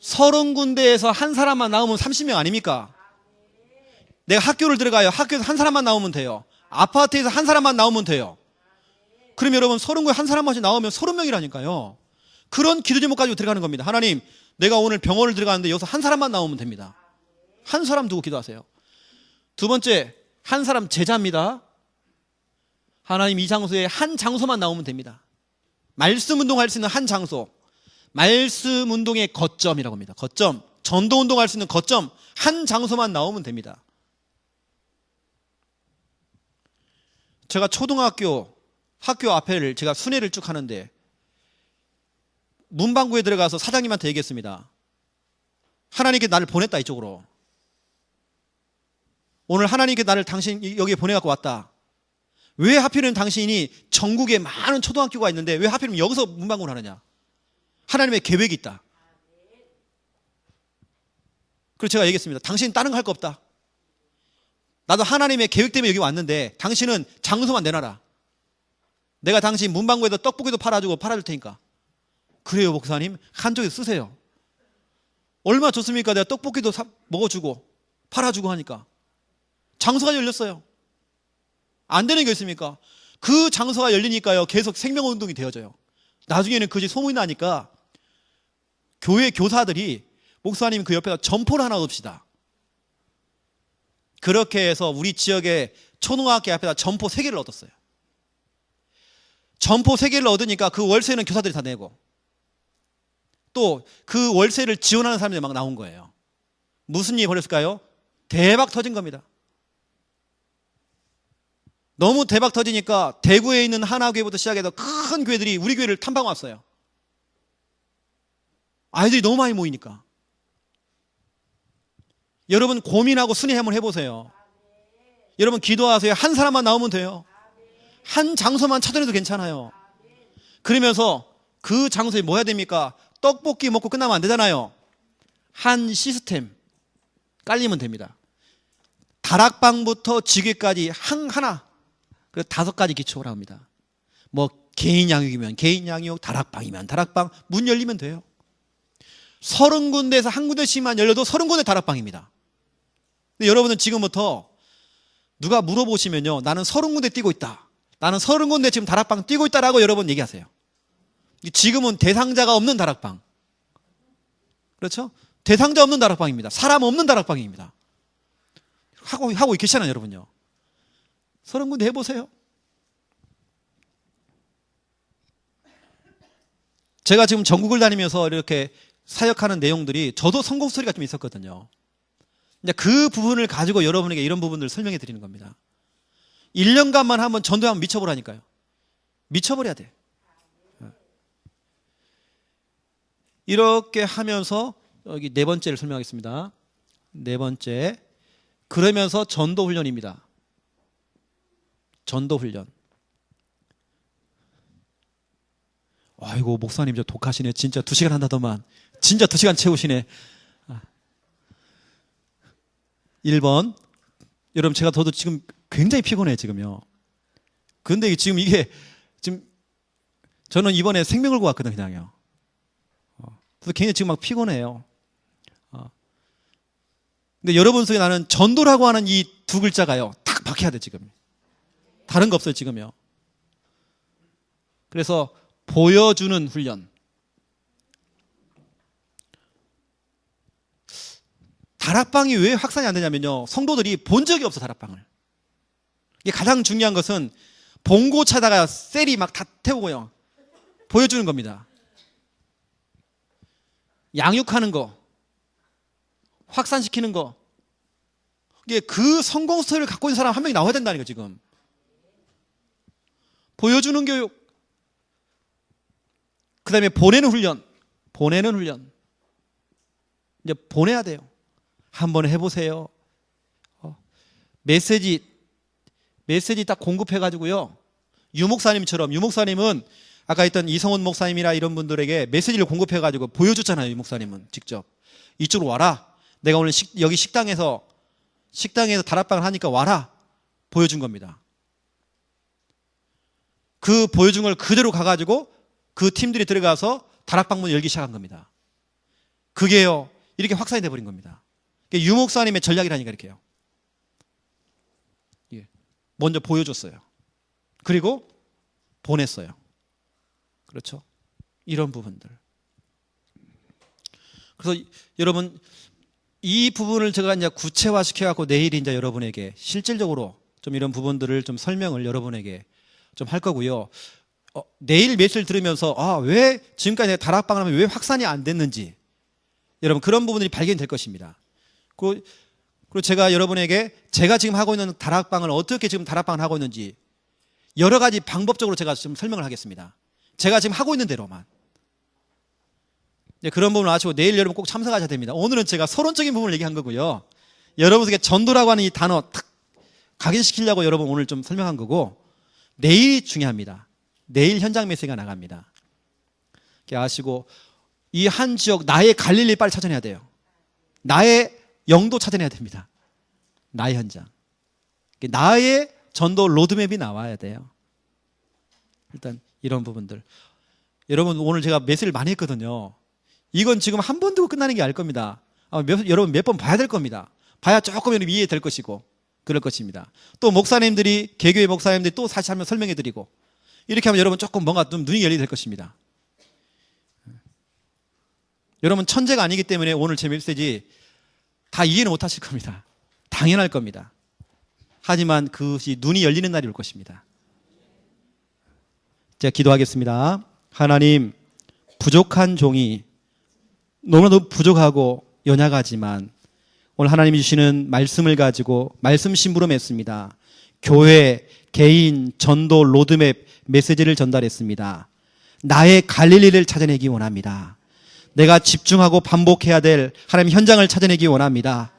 A: 30군데에서 한 사람만 나오면 30명 아닙니까? 내가 학교를 들어가요. 학교에서 한 사람만 나오면 돼요. 아파트에서 한 사람만 나오면 돼요. 그럼 여러분 30군데 한 사람만 나오면 30명이라니까요. 그런 기도 제목 가지고 들어가는 겁니다. 하나님, 내가 오늘 병원을 들어가는데 여기서 한 사람만 나오면 됩니다. 한 사람 두고 기도하세요. 두 번째, 한 사람 제자입니다. 하나님, 이 장소에 한 장소만 나오면 됩니다. 말씀 운동할 수 있는 한 장소, 말씀 운동의 거점이라고 합니다. 거점, 전도 운동할 수 있는 거점 한 장소만 나오면 됩니다. 제가 초등학교 학교 앞에를 제가 순회를 쭉 하는데 문방구에 들어가서 사장님한테 얘기했습니다. 하나님께 나를 보냈다, 이쪽으로. 오늘 하나님께 나를 당신 여기에 보내갖고 왔다. 왜 하필이면 당신이 전국에 많은 초등학교가 있는데 왜 하필이면 여기서 문방구를 하느냐? 하나님의 계획이 있다. 그래서 제가 얘기했습니다. 당신은 다른 거 할 거 없다. 나도 하나님의 계획 때문에 여기 왔는데 당신은 장소만 내놔라. 내가 당신 문방구에서 떡볶이도 팔아줄 테니까. 그래요, 목사님. 한쪽에서 쓰세요. 얼마나 좋습니까? 내가 떡볶이도 먹어주고 팔아주고 하니까. 장소가 열렸어요. 안 되는 게 있습니까? 그 장소가 열리니까요, 계속 생명운동이 되어져요. 나중에는 그것이 소문이 나니까 교회 교사들이 목사님 그 옆에다 점포를 하나 둡시다. 그렇게 해서 우리 지역의 초등학교 앞에다 점포 3개를 얻었어요. 점포 3개를 얻으니까 그 월세는 교사들이 다 내고 또 그 월세를 지원하는 사람들이 막 나온 거예요. 무슨 일이 벌었을까요? 대박 터진 겁니다. 너무 대박 터지니까 대구에 있는 하나교회부터 시작해서 큰 교회들이 우리 교회를 탐방 왔어요. 아이들이 너무 많이 모이니까. 여러분 고민하고 순위 한번 해보세요. 여러분 기도하세요. 한 사람만 나오면 돼요. 한 장소만 찾아내도 괜찮아요. 그러면서 그 장소에 뭐 해야 됩니까? 떡볶이 먹고 끝나면 안 되잖아요. 한 시스템 깔리면 됩니다. 다락방부터 지교까지 하나, 그래서 5가지 기초를 합니다. 뭐 개인 양육이면 개인 양육, 다락방이면 다락방, 문 열리면 돼요. 30군데에서 한 군데씩만 열려도 30군데 다락방입니다. 근데 여러분은 지금부터 누가 물어보시면요, 나는 30군데 뛰고 있다, 나는 30군데 지금 다락방 뛰고 있다라고 여러분 얘기하세요. 지금은 대상자가 없는 다락방, 그렇죠? 대상자 없는 다락방입니다. 사람 없는 다락방입니다. 하고 계시잖아요, 여러분요. 30군데 해보세요. 제가 지금 전국을 다니면서 이렇게 사역하는 내용들이 저도 성공 스토리가 좀 있었거든요. 이제 그 부분을 가지고 여러분에게 이런 부분들을 설명해 드리는 겁니다. 1년간만 한번 전도에 한번 미쳐보라니까요. 미쳐버려야 돼. 이렇게 하면서 여기 4번째를 설명하겠습니다. 4번째. 그러면서 전도 훈련입니다. 전도 훈련. 아이고, 목사님 저 독하시네. 진짜 2시간 한다더만. 진짜 2시간 채우시네. 1번. 여러분, 저도 지금 굉장히 피곤해요, 지금요. 근데 지금 이게, 지금, 저는 이번에 생명 걸고 왔거든요, 그냥요. 그래서 굉장히 지금 막 피곤해요. 근데 여러분 속에 나는 전도라고 하는 이 2글자가요, 딱 박혀야 돼, 지금. 다른 거 없어요, 지금요. 그래서, 보여주는 훈련. 다락방이 왜 확산이 안 되냐면요, 성도들이 본 적이 없어, 다락방을. 이게 가장 중요한 것은 봉고차다가 셀이 막 다 태우고요, 보여주는 겁니다. 양육하는 거, 확산시키는 거, 이게 그 성공 스토리를 갖고 있는 사람 한 명이 나와야 된다는 거예요, 지금. 보여주는 교육, 그 다음에 보내는 훈련. 보내는 훈련. 이제 보내야 돼요. 한번 해보세요. 메시지 딱 공급해가지고요, 유목사님처럼, 유목사님은 아까 있던 이성훈 목사님이나 이런 분들에게 메시지를 공급해가지고 보여줬잖아요, 유목사님은 직접. 이쪽으로 와라. 내가 오늘 여기 식당에서 다락방을 하니까 와라. 보여준 겁니다. 그 보여준 걸 그대로 가가지고 그 팀들이 들어가서 다락방 문을 열기 시작한 겁니다. 그게요, 이렇게 확산이 돼버린 겁니다. 유목사님의 전략이라니까, 이렇게요. 먼저 보여줬어요. 그리고 보냈어요. 그렇죠? 이런 부분들. 그래서 여러분, 이 부분을 제가 이제 구체화시켜갖고 내일 이제 여러분에게 실질적으로 좀 이런 부분들을 좀 설명을 여러분에게 좀 할 거고요. 내일 메시지를 들으면서, 왜 지금까지 내가 다락방을 하면 왜 확산이 안 됐는지, 여러분 그런 부분들이 발견될 것입니다. 그리고 제가 여러분에게 제가 지금 하고 있는 다락방을 어떻게 지금 다락방을 하고 있는지 여러 가지 방법적으로 제가 좀 설명을 하겠습니다. 제가 지금 하고 있는 대로만. 이제 그런 부분을 아시고 내일 여러분 꼭 참석하셔야 됩니다. 오늘은 제가 서론적인 부분을 얘기한 거고요. 여러분에게 전도라고 하는 이 단어 탁 각인시키려고 여러분 오늘 좀 설명한 거고, 내일이 중요합니다. 내일 현장 메시지가 나갑니다. 이렇게 아시고 이 한 지역 나의 갈릴리 빨리 찾아내야 돼요. 나의 영도 찾아내야 됩니다. 나의 현장. 나의 전도 로드맵이 나와야 돼요. 일단 이런 부분들. 여러분 오늘 제가 메시지를 많이 했거든요. 이건 지금 한 번 듣고 끝나는 게 아닐 겁니다. 여러분 몇 번 봐야 될 겁니다. 봐야 조금 이해될 것이고 그럴 것입니다. 또 목사님들이, 개교의 목사님들이 또 다시 한번 설명해 드리고, 이렇게 하면 여러분 조금 뭔가 좀 눈이 열리게 될 것입니다. 여러분 천재가 아니기 때문에 오늘 제 메시지 다 이해는 못 하실 겁니다. 당연할 겁니다. 하지만 그것이 눈이 열리는 날이 올 것입니다. 제가 기도하겠습니다. 하나님, 부족한 종이 너무나도 부족하고 연약하지만 오늘 하나님이 주시는 말씀을 가지고 말씀 심부름 했습니다. 교회, 개인, 전도, 로드맵, 메시지를 전달했습니다. 나의 갈릴리를 찾아내기 원합니다. 내가 집중하고 반복해야 될 하나님 현장을 찾아내기 원합니다.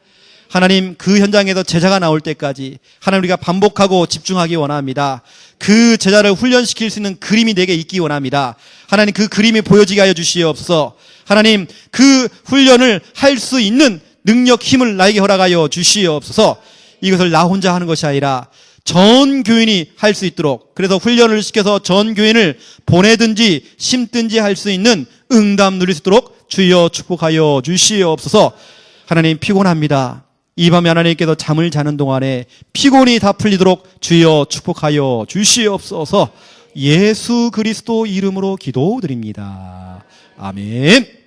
A: 하나님, 그 현장에서 제자가 나올 때까지 하나님 우리가 반복하고 집중하기 원합니다. 그 제자를 훈련시킬 수 있는 그림이 내게 있기 원합니다. 하나님, 그 그림이 보여지게 하여 주시옵소서. 하나님, 그 훈련을 할 수 있는 능력, 힘을 나에게 허락하여 주시옵소서. 이것을 나 혼자 하는 것이 아니라 전 교인이 할 수 있도록, 그래서 훈련을 시켜서 전 교인을 보내든지 심든지 할 수 있는 응답 누릴 수 있도록 주여 축복하여 주시옵소서. 하나님, 피곤합니다. 이 밤에 하나님께서 잠을 자는 동안에 피곤이 다 풀리도록 주여 축복하여 주시옵소서. 예수 그리스도 이름으로 기도드립니다. 아멘.